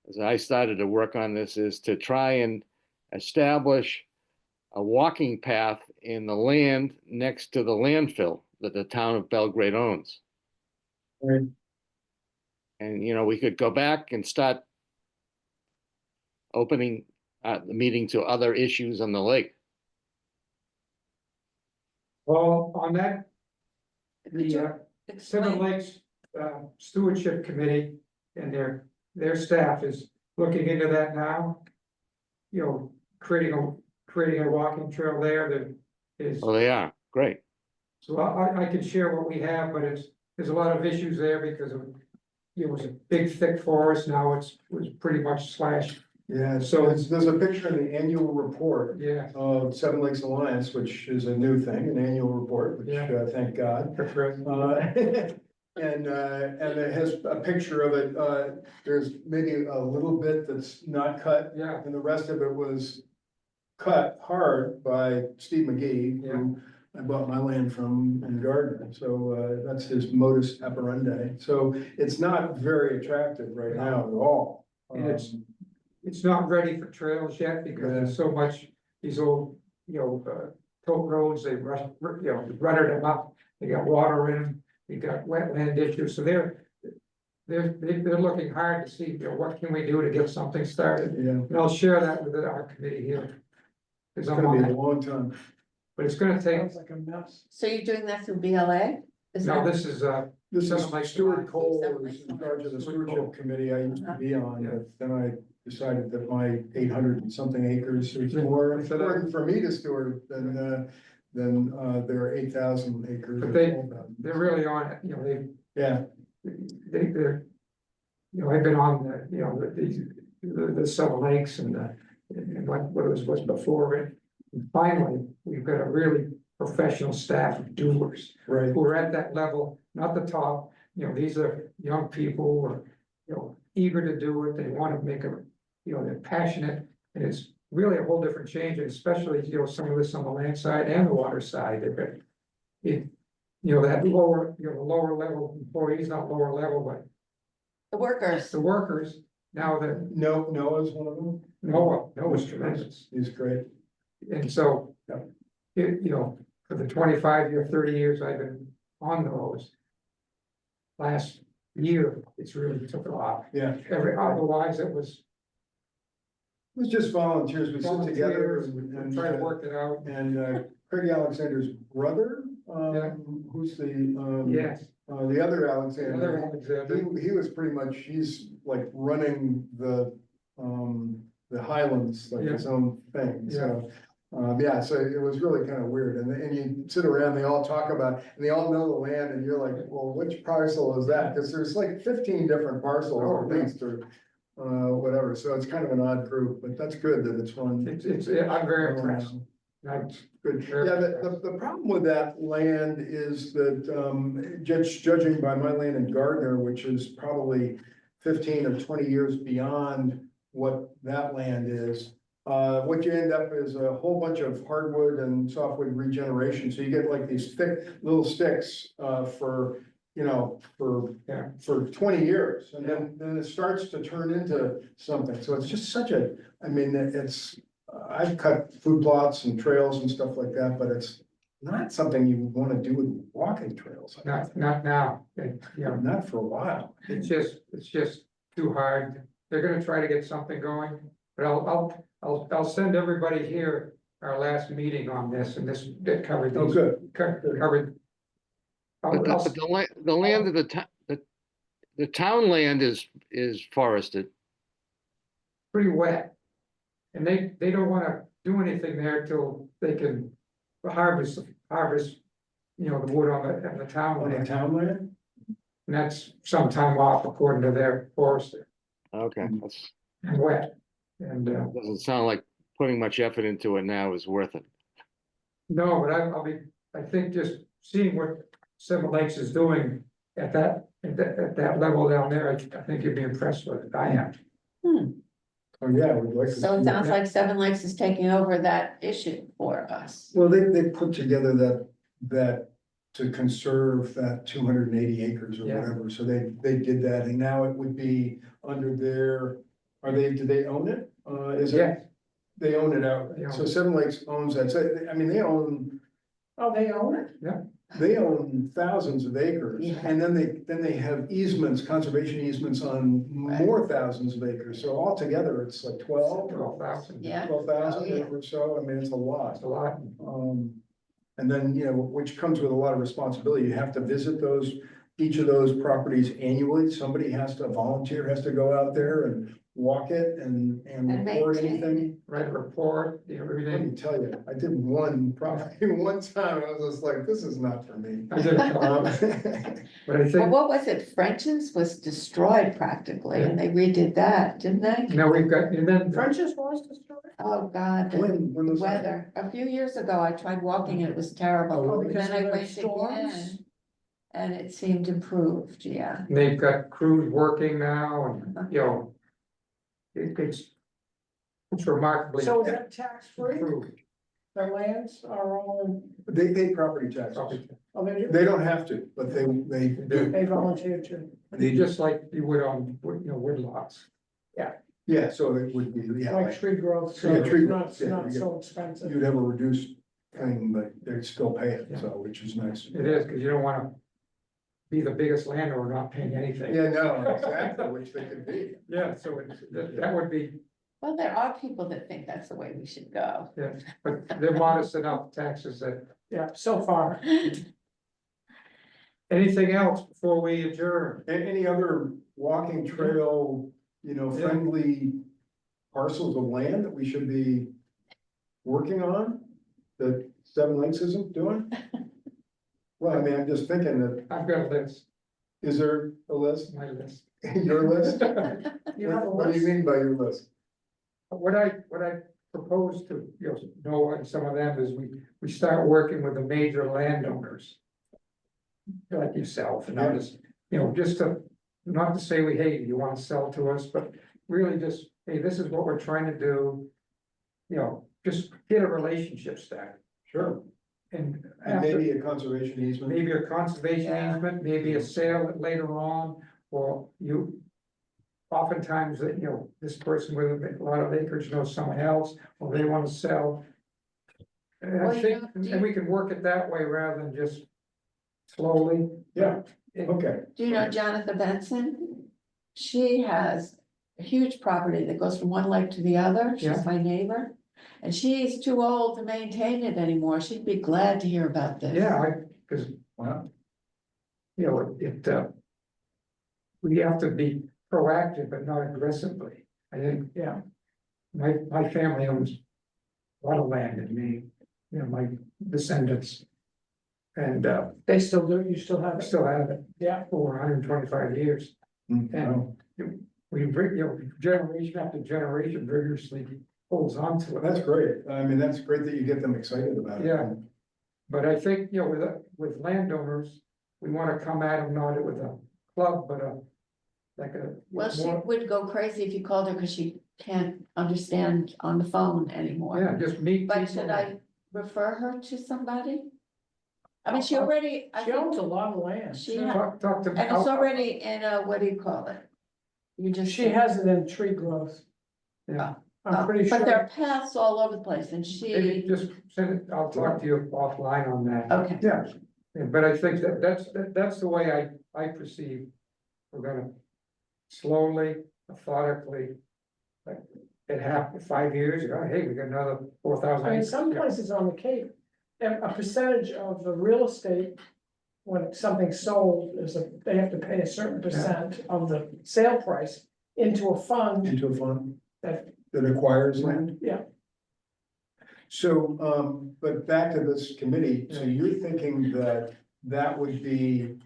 as I started to work on this, is to try and establish a walking path in the land next to the landfill that the town of Belgrade owns. Right. And, we could go back and start opening the meeting to other issues on the lake. Well, on that, Could the you Seven explain? Lakes Stewardship Committee and their staff is looking into that now. Creating a walking trail there that is, Oh, they are, great. so I could share what we have, but there's a lot of issues there because it was a big thick forest, now was pretty much slashed, Yeah, so there's a picture in the annual report yeah. of Seven Lakes Alliance, which is a new thing, an annual report, which, Yeah. thank God. That's right. And it has a picture of it, there's maybe a little bit that's not cut, Yeah, and the rest of it was cut hard by Steve McGee, who I bought my land from in Gardner, so, that's his modus operandi. So it's not very attractive right now at all. And it's not ready for trails yet because there's so much, these old, tote roads, they rutted them up, they got water in them, they got wetland issues, so they're looking hard to see, what can we do to get something started? Yeah, And I'll share that with our committee here. it's Cause I'm gonna on be a that, long time. but it's gonna take, Sounds like a mess. So you're doing that through BLA? Is no, that- this is, This is Seven Lakes Stuart Alliance. Cole Seven is Lakes in charge of the Stuart Cole. stewardship committee I used to be on, Yeah. but then I decided that my 800 and something acres is more important for me to steward than their 8,000 acres. But of they- wetlands. they're really on it, Yeah, they're, I've been on the Seven Lakes and what was before it. And finally, we've got a really professional staff of doers right. who are at that level, not the top. These are young people who are, eager to do it. They want to make they're passionate. And it's really a whole different change, and especially, some of this on the land side and the water side. That lower, the lower level employees, not lower level, but The workers, the workers, now that Noah's one of them. Noah's tremendous. He's great. And so, Yeah. for the 25 year, 30 years I've been on those. Last year, it's really took off. Yeah, Otherwise it was it was just volunteers. We sit together volunteers and, and try to work it out. and Craig Alexander's brother, Yeah. who's the, Yes, the other the Alexander. other Alexander, He was pretty much, he's like running the Highlands, like his own thing, so. Yeah, so it was really kind of weird, and you sit around, they all talk about, and they all know the land, and you're like, well, which parcel is that? Cause there's like 15 different parcels at least, or whatever, so it's kind of an odd group, but that's good that it's one. I'm very impressed. Good, yeah, the problem with that land is that, judging by my land in Gardner, which is probably 15 or 20 years beyond what that land is. What you end up is a whole bunch of hardwood and softwood regeneration, so you get like these thick little sticks, for 20 years, and then it starts to turn into something, so it's just such I've cut food plots and trails and stuff like that, but it's not something you want to do with walking trails. Not now, Not for a while. it's just too hard. They're gonna try to get something going, but I'll send everybody here our last meeting on this, and this, that covered Oh, these, good. covered. But the land of the town land is forested. Pretty wet. And they don't wanna do anything there till they can harvest, the wood on the town On the land. town land? And that's some time off according to their forester, Okay, that's, and wet. And, doesn't sound like putting much effort into it now is worth it. no, but I think just seeing what Seven Lakes is doing at that level down there, I think you'd be impressed with it. I am. Oh, yeah, we'd like to. so it see sounds that. like Seven Lakes is taking over that issue for us. Well, they put together that to conserve that 280 acres or Yeah. whatever, so they did that, and now it would be under their, do they own it? Is it? Yeah. They own it They out, own so it. Seven Lakes owns that, so, I mean, they own they own it? thousands of acres. Yeah. And then they have easements, conservation easements on more thousands of acres, so altogether it's like 12,000. Yeah. 12,000 Oh, yeah. or so, I mean, it's a lot. That's a lot. And then, which comes with a lot of responsibility, you have to visit each of those properties annually, somebody a volunteer has to go out there and walk it and And report maintain anything. Write a report, every Let day. me tell you, I did one property one time, I was just like, this is not for me. I did a couple, Um, but I Well, think, what was it? French's was destroyed practically and they redid that, didn't they? now we've got, and then, French's was destroyed? Oh, God, the When was that? weather. A few years ago, I tried walking and it was terrible. Oh, And because then I of the went storms? again. And it seemed improved, yeah. they've got crews working now and, it's remarkably So is that tax free? improved. Their lands are all, They pay property taxes, Probably. oh, they do? they don't have to, but they do. They volunteer to. Just like you would on, wood lots. Yeah, so it would be, Like tree growth, so Yeah, it's tree not, growth, yeah, not you so expensive. you'd have a reduced thing, but they'd still pay it, so, which is nice. It is, because you don't wanna be the biggest landowner not paying anything. Yeah, no, exactly, which they could be. Yeah, so that would be, Well, there are people that think that's the way we should go. but they're modest enough taxes that, Yeah, so far. anything else before we adjourn? Any other walking trail, friendly parcels of land that we should be working on? That Seven Lakes isn't doing? Well, I mean, I'm just thinking that, I've got a list, is there a list? my list. Your list? You have a What do you list? mean by your list? What I propose to, know and some of them is we start working with the major landowners. Like yourself and others, just to, not to say hey, you wanna sell to us, but really just, hey, this is what we're trying to do. Just get a relationship started Sure. and And after, maybe a conservation easement. maybe a conservation Yeah. easement, maybe a sale later on, or you. Oftentimes, that, this person with a lot of acreage knows someone else, or they wanna sell. And Well, I you think, know, do and we can work it that way rather than just slowly. Yeah. It- Okay, Do you know Jonathan Benson? She has a huge property that goes from one lake to the other. Yeah. She's my neighbor. And she's too old to maintain it anymore. She'd be glad to hear about this. Yeah, cause, wow, we have to be proactive, but not aggressively. I think, Yeah. my family owns a lot of land in Maine, my descendants. And, They still do, you still have I it? still have it Yeah. for 125 years. wow. We, generation after generation rigorously holds on to it. That's great, I mean, that's great that you get them excited about it. Yeah. But I think, with landowners, we wanna come at them not with a club, but like a. Well, she more- would go crazy if you called her because she can't understand on the phone anymore. Yeah, just meet. But people. should I refer her to somebody? I mean, she already, I She owns a think, lot of land. she, too. Talk to. and it's already in a, what do you call it? You just. She has it in tree growth. Yeah. I'm pretty sure. But there are paths all over the place and Maybe she, just send it, I'll talk to you offline on that. okay. Yeah, Yeah, but I think that's the way I perceive. We're gonna slowly, methodically. Like, it happened 5 years ago, hey, we got another 4,000. I mean, some places on the Cape, a percentage of the real estate. When something's sold they have to pay a certain percent of the sale price into a fund into a fund that, that acquires land. yeah. So, but back to this committee, so you're thinking that would be,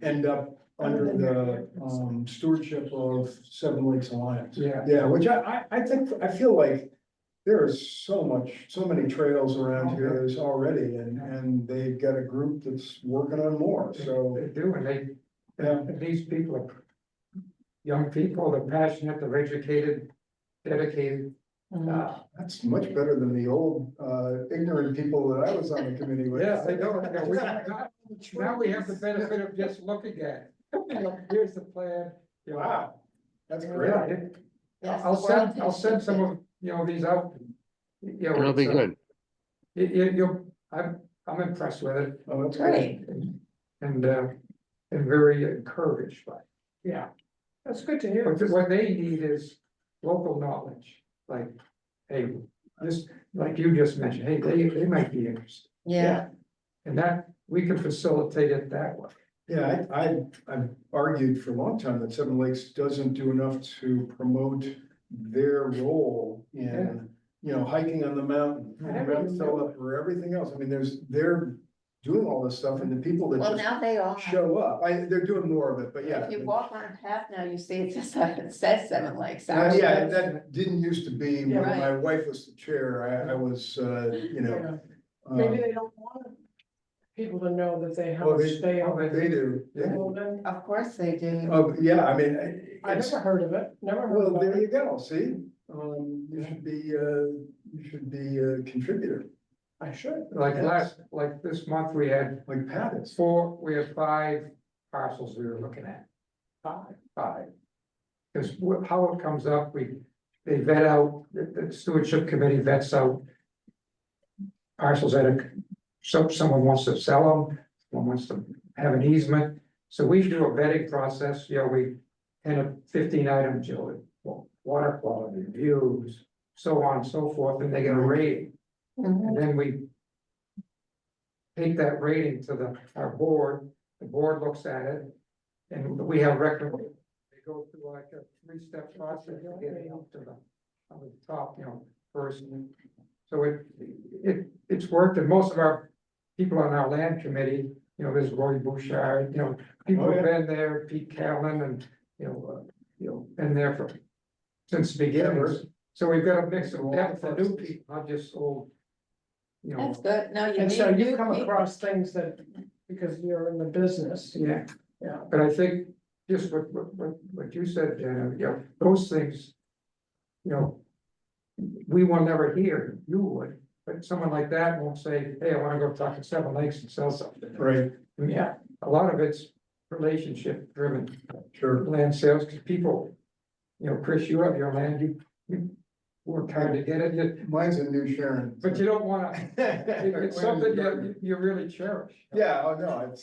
end up under the, stewardship of Seven Lakes Alliance? Yeah. Yeah, which I feel like there is so many trails around here is already, and they've got a group that's working on more, so, They do, and yeah. and these people are young people, they're passionate, they're educated, dedicated. That's much better than the old, ignorant people that I was on the committee with. Yeah, they don't, now we have the benefit of just looking at it. You know, here's the plan. You know, Wow, that's yeah, great. Yes, I'll the send, world I'll has send some shifted. of, these out. You know, It'll be it's, good. I'm impressed with it. Oh, that's Great. And very encouraged by it. Yeah, that's good to hear. But what they need is local knowledge, like, hey, this, like you just mentioned, hey, they might be interested. Yeah, And that, we can facilitate it that way. Yeah, I've argued for a long time that Seven Lakes doesn't do enough to promote their role in, hiking on the mountain, Mount Phillip, or everything else. I mean, they're doing all this stuff, and the people that well, just now they all have. show up, they're doing more of it, but yeah. If you walk on a path now, you see it just like it says Seven Lakes. Yeah, that didn't used to be, when Right. my wife was the chair, I was, Yeah. Maybe they don't want people to know that they have to stay on. They do, yeah. Well, then, Of course they do. Oh, yeah, I mean, I it's, never heard of it, never heard well, of there it. you go, see, you should be a contributor, I should. Like this month, we had like Pat is. we had 5 parcels we were looking at. Five. Because how it comes up, they vet out, the stewardship committee vets out parcels that someone wants to sell them, someone wants to have an easement. So we do a vetting process, we 10 or 15 items, water quality, views, so on and so forth, and they get a rating. Mhm. And then we take that rating to our board, the board looks at it, and we have record. They go through like a 3-step process to get it up to on the top, first. So it's worked, and most of our people on our land committee, there's Roy Bouchard, people Oh, have yeah. been there, Pete Callan, and, been there since the beginnings. So we've got a mix of depth and new people, not just old. That's good. No, you And so need you new come people. across things that, because you're in the business. Yeah. Yeah. But I think just what you said, those things. We will never hear, you would, but someone like that won't say, hey, I wanna go talk to Seven Lakes and sell something. Right, Yeah, a lot of it's relationship driven, sure. land sales, cause people. Chris, you have your land, you work hard to get it, Mine's a new Sharon. but you don't wanna, it's something you really cherish. Yeah, oh, no,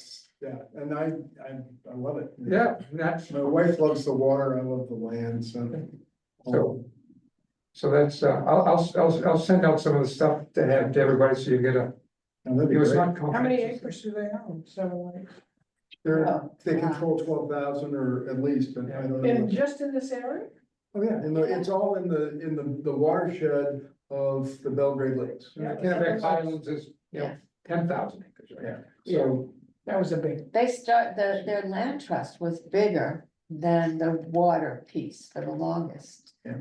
and I love it. Yeah, and that's, My wife loves the water, I love the land, so. so that's, I'll send out some of the stuff to have to everybody, so you get a, That'd be it was great. not. How many acres do they own? 7 Lakes? They control 12,000 or at least, but I don't And know. just in this area? Oh, yeah, it's all in the watershed of the Belgrade Lakes. Kennebec Highlands is, Yeah. 10,000 acres, right? Yeah, so, That was a big, Their land trust was bigger than the water piece for the longest. Yeah.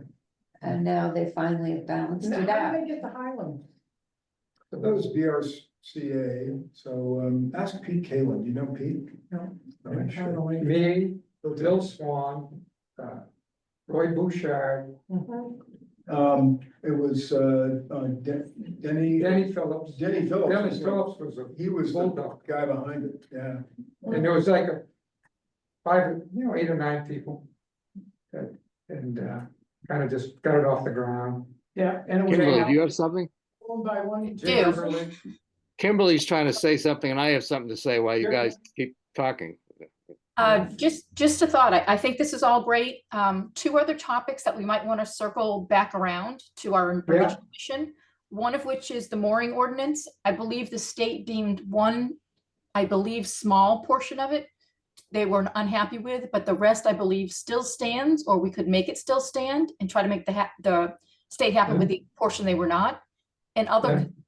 And now they finally have balanced now, it how out. did they get the Highland? that was BRCA, so, ask Pete Kalin, you know Pete? No. I'm not sure. Me, Bill Swan, Roy Bouchard, It was, Denny Denny Phillips. Dennis Phillips was a, he was the Bulldog. guy behind it, yeah. and there was like 8 or 9 people. And kind of just got it off the ground. Yeah, and it was Kimberly, do you have something? owned by one. Jim Do. Everly, Kimberly's trying to say something and I have something to say while you guys keep talking. Just a thought, I think this is all great. 2 other topics that we might want to circle back around to our Yeah. original mission. One of which is the mooring ordinance. I believe the state deemed one, small portion of it they were unhappy with, but the rest, I believe, still stands, or we could make it still stand and try to make the state happy with the portion they were not. And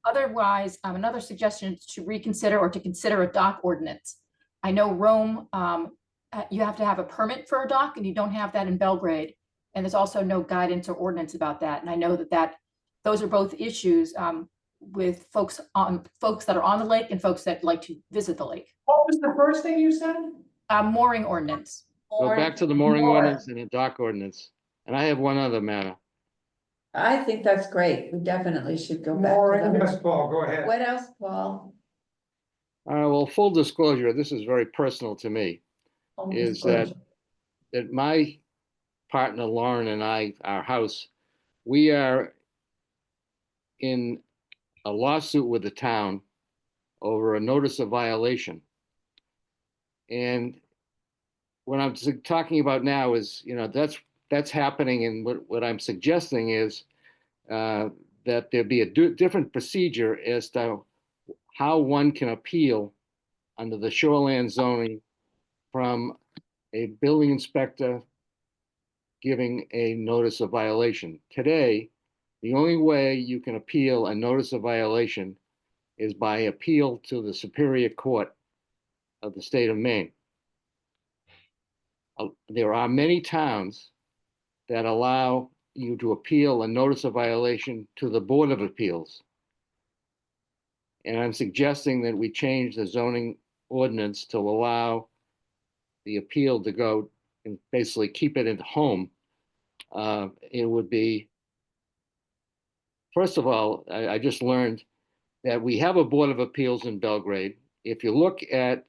otherwise, another suggestion is to reconsider or to consider a dock ordinance. I know Rome, you have to have a permit for a dock, and you don't have that in Belgrade. And there's also no guidance or ordinance about that. And I know that those are both issues with folks that are on the lake and folks that like to visit the lake. What was the first thing you said? Mooring ordinance. Go back to the mooring ordinance and the dock ordinance. And I have one other matter. I think that's great. We definitely should go back More to that. Yes, Paul, go ahead. What else, Paul? Well, full disclosure, this is very personal to me, is that my partner Lauren and I, our house, we are in a lawsuit with the town over a notice of violation. And what I'm talking about now is, that's happening, and what I'm suggesting is that there be a different procedure as to how one can appeal under the shoreline zoning from a building inspector giving a notice of violation. Today, the only way you can appeal a notice of violation is by appeal to the Superior Court of the state of Maine. There are many towns that allow you to appeal a notice of violation to the Board of Appeals. And I'm suggesting that we change the zoning ordinance to allow the appeal to go and basically keep it at home. It would be, first of all, I just learned that we have a Board of Appeals in Belgrade. If you look at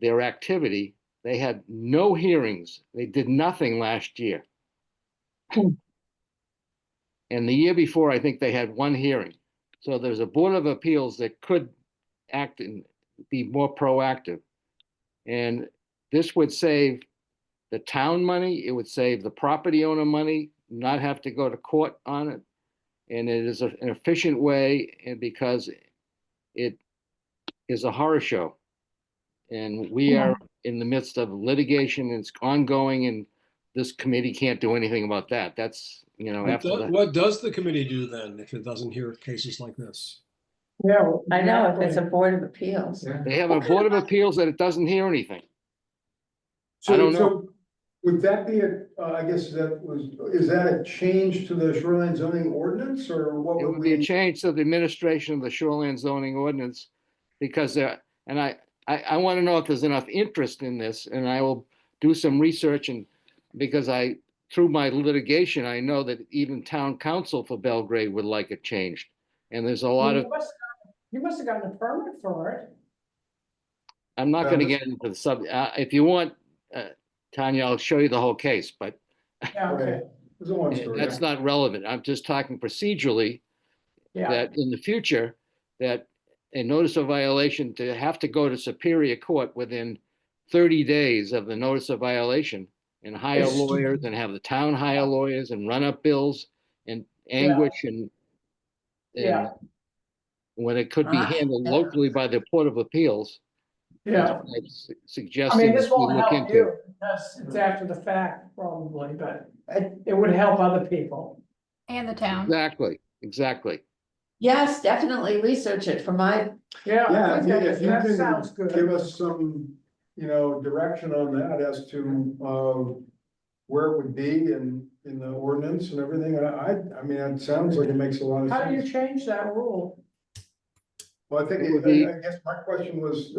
their activity, they had no hearings. They did nothing last year. And the year before, I think they had one hearing. So there's a Board of Appeals that could act and be more proactive. And this would save the town money. It would save the property owner money, not have to go to court on it. And it is an efficient way, and because it is a horror show. And we are in the midst of litigation, and it's ongoing, and this committee can't do anything about that. That's, What does the committee do then if it doesn't hear cases like this? Yeah. well, I know, if it's a exactly. Board of Appeals. Yeah. they have a Board of Appeals that it doesn't hear anything. I So, don't know. so would that be is that a change to the shoreline zoning ordinance, or what It would would be a we? change to the administration of the shoreline zoning ordinance, because and I want to know if there's enough interest in this, and I will do some research, and because through my litigation, I know that even town council for Belgrade would like it changed. And there's a lot of, You must have gotten a permit for it. I'm not going to get into the if you want, Tanya, I'll show you the whole case, but Yeah, okay, Right. It's a one story. that's not relevant. I'm just talking procedurally, yeah, that in the future, that a notice of violation to have to go to Superior Court within 30 days of the notice of violation, and hire It's stupid. lawyers, and have the town hire lawyers and run up bills and anguish and yeah, when it could be handled Yeah. locally by the Board of Appeals. yeah. It's I suggesting mean, this that we won't look help into. you, because it's after the fact probably, but it would help other people. And the town. Exactly. Yes, definitely research it for my, Yeah, Yeah, I if think you that sounds can good. give us some, direction on that as to, where it would be in the ordinance and everything, I mean, it sounds like it makes a lot of How do you sense. change that rule? Well, I think, It would be- I guess my question was,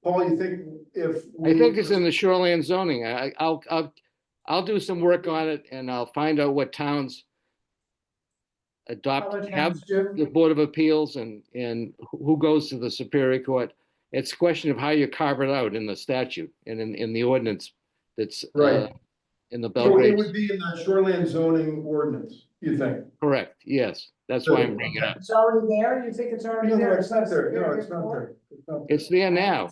Paul, you think if? I think it's in the shoreline zoning. I'll do some work on it, and I'll find out what towns Other have towns do? the Board of Appeals and who goes to the Superior Court. It's a question of how you carve it out in the statute and in the ordinance that's Right. in the So it Belgrade. would be in the shoreline zoning ordinance, you think? Correct, yes. That's why I'm bringing it up. It's already there? You think it's already No, there? no, it's not there, no, it's not there. It's not there. It's there now.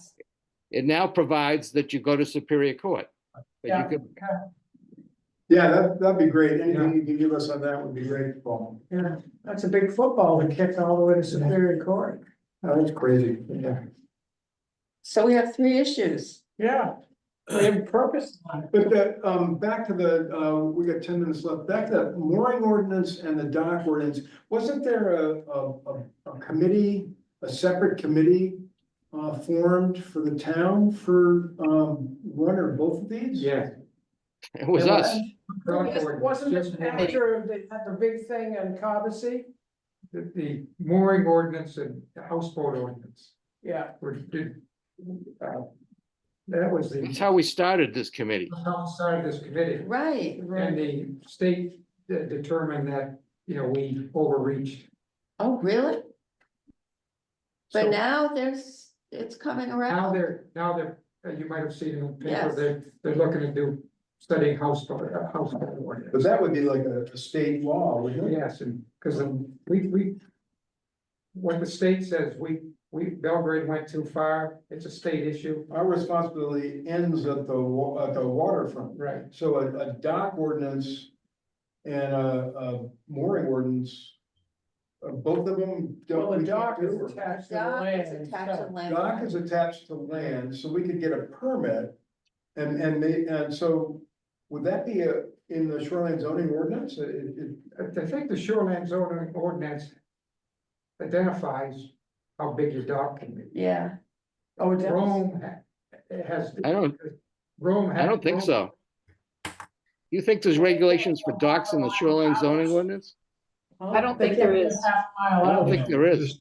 It now provides that you go to Superior Court. But you Yeah, could, Yeah, that'd be great, anything you can give us on that would be great, Paul. yeah, that's a big football to kick all the way to Superior Court. Oh, that's crazy, yeah. so we have 3 issues. Yeah, we have purpose on it. But back to we got 10 minutes left, back to the mooring ordinance and the dock ordinance, wasn't there a committee, a separate committee? Formed for the town for one or both of these? Yeah. it was us. Wasn't this after they had the big thing in Cobussy? The mooring ordinance and the houseboat ordinance Yeah, that was That's the, how we started this committee. outside of this committee. Right, And the state determined that we overreached. Oh, really? But So now it's coming now around. they're, you might have seen in the paper, Yes. they're looking to studying house But ordinance. that would be like a state law, wouldn't it? Yes, and, because we, what the state says, Belgrade went too far, it's a state issue. Our responsibility ends at the waterfront. Right. So a dock ordinance and a mooring ordinance, both of them Well, don't. the dock is do. attached to the Dock land. is attached to so- land. Dock is attached to land, so we could get a permit. And so would that be in the shoreline zoning ordinance? I think the shoreline zoning ordinance identifies how big your dock can be. Yeah, Oh, it does? Rome has. I don't, Rome. I don't think so. You think there's regulations for docks in the shoreline zoning ordinance? I don't They think there can't be is. half a mile I don't out. think there is.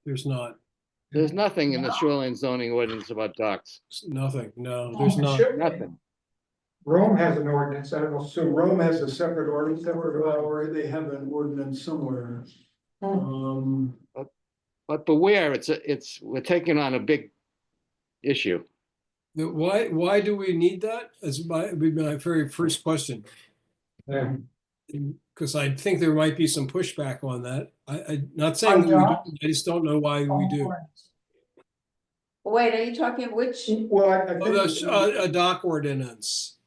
There's not, There's nothing in the shoreline zoning ordinance about docks, nothing, no, there's It not. should be. nothing. Rome has an ordinance, I don't know, So Rome has a separate ordinance, or they have an ordinance somewhere. But beware, we're taking on a big issue. Why do we need that? Would be my very first question. yeah. Because I think there might be some pushback on that. Not saying that we do, I just don't know why we do. wait, are you talking which? Well, I Oh, think a dock ordinance.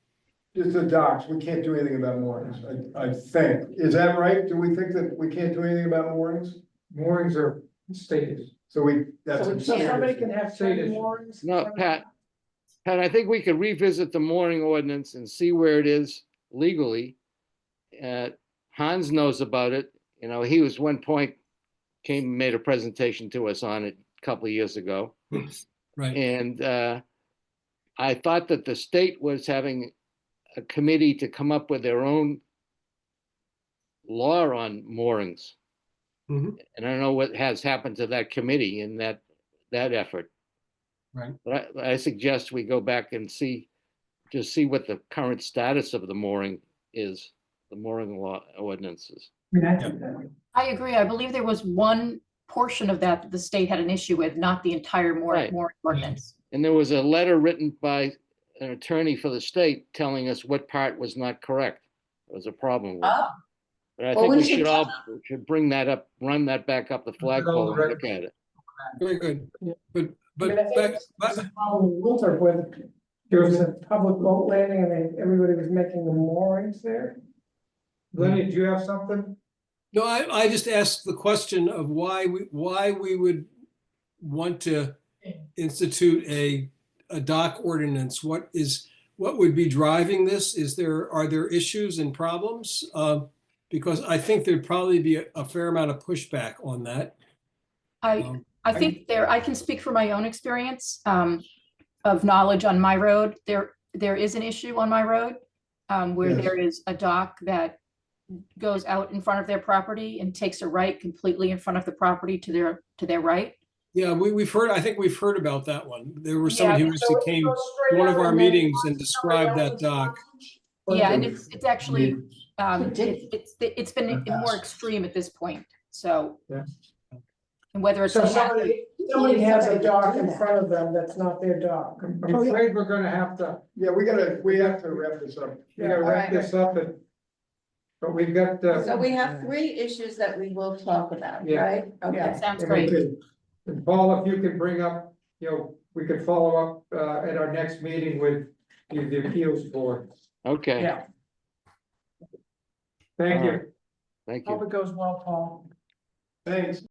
it's the docks, we can't do anything about moorings, I think. Is that right? Do we think that we can't do anything about moorings? Moorings are stated. So that's. So we So can't- somebody can have Say three this. moorings? No, Pat, I think we could revisit the mooring ordinance and see where it is legally. Hans knows about it, he was one point, came and made a presentation to us on it a couple of years ago. Right. And I thought that the state was having a committee to come up with their own law on moorings. Mhm. And I don't know what has happened to that committee in that effort. Right. But I suggest we go back and see what the current status of the mooring is, the mooring law ordinances. I agree. I believe there was one portion of that the state had an issue with, not the entire Right. mooring ordinance. And there was a letter written by an attorney for the state telling us what part was not correct. There was a problem with it. Oh, But I Well, think we we should should bring that up, run that back up the flagpole and look at it. Very good. Yeah. But, I mean, but I think back, there's a problem with Winthrop where there was a public boat landing and everybody was making the moorings there. Lenny, do you have something? no, I just asked the question of why we would want to institute a dock ordinance. What would be driving this? Are there issues and problems? Because I think there'd probably be a fair amount of pushback on that. I think I can speak from my own experience of knowledge on my road. There is an issue on my road where Yes. there is a dock that goes out in front of their property and takes a right completely in front of the property to their right. Yeah, I think we've heard about that one. There was Yeah, somebody who So actually it came goes to straight one of out our and then meetings and somebody described that else's dock. property? Yeah, and it's actually, Ridiculous. it's been more extreme at this point, so. Yeah. And whether it's. So a- somebody has a dock in front of them that's not their dock. I'm afraid we're gonna have to, Yeah, we have to wrap this up. we gotta wrap this up but we've got, So we have 3 issues that we will talk about, Yeah. right? Okay. Sounds great. and Paul, if you can bring up, we could follow up, at our next meeting with the appeals board. Okay, Yeah, Thank you. thank you. hope it goes well, Paul. Thanks.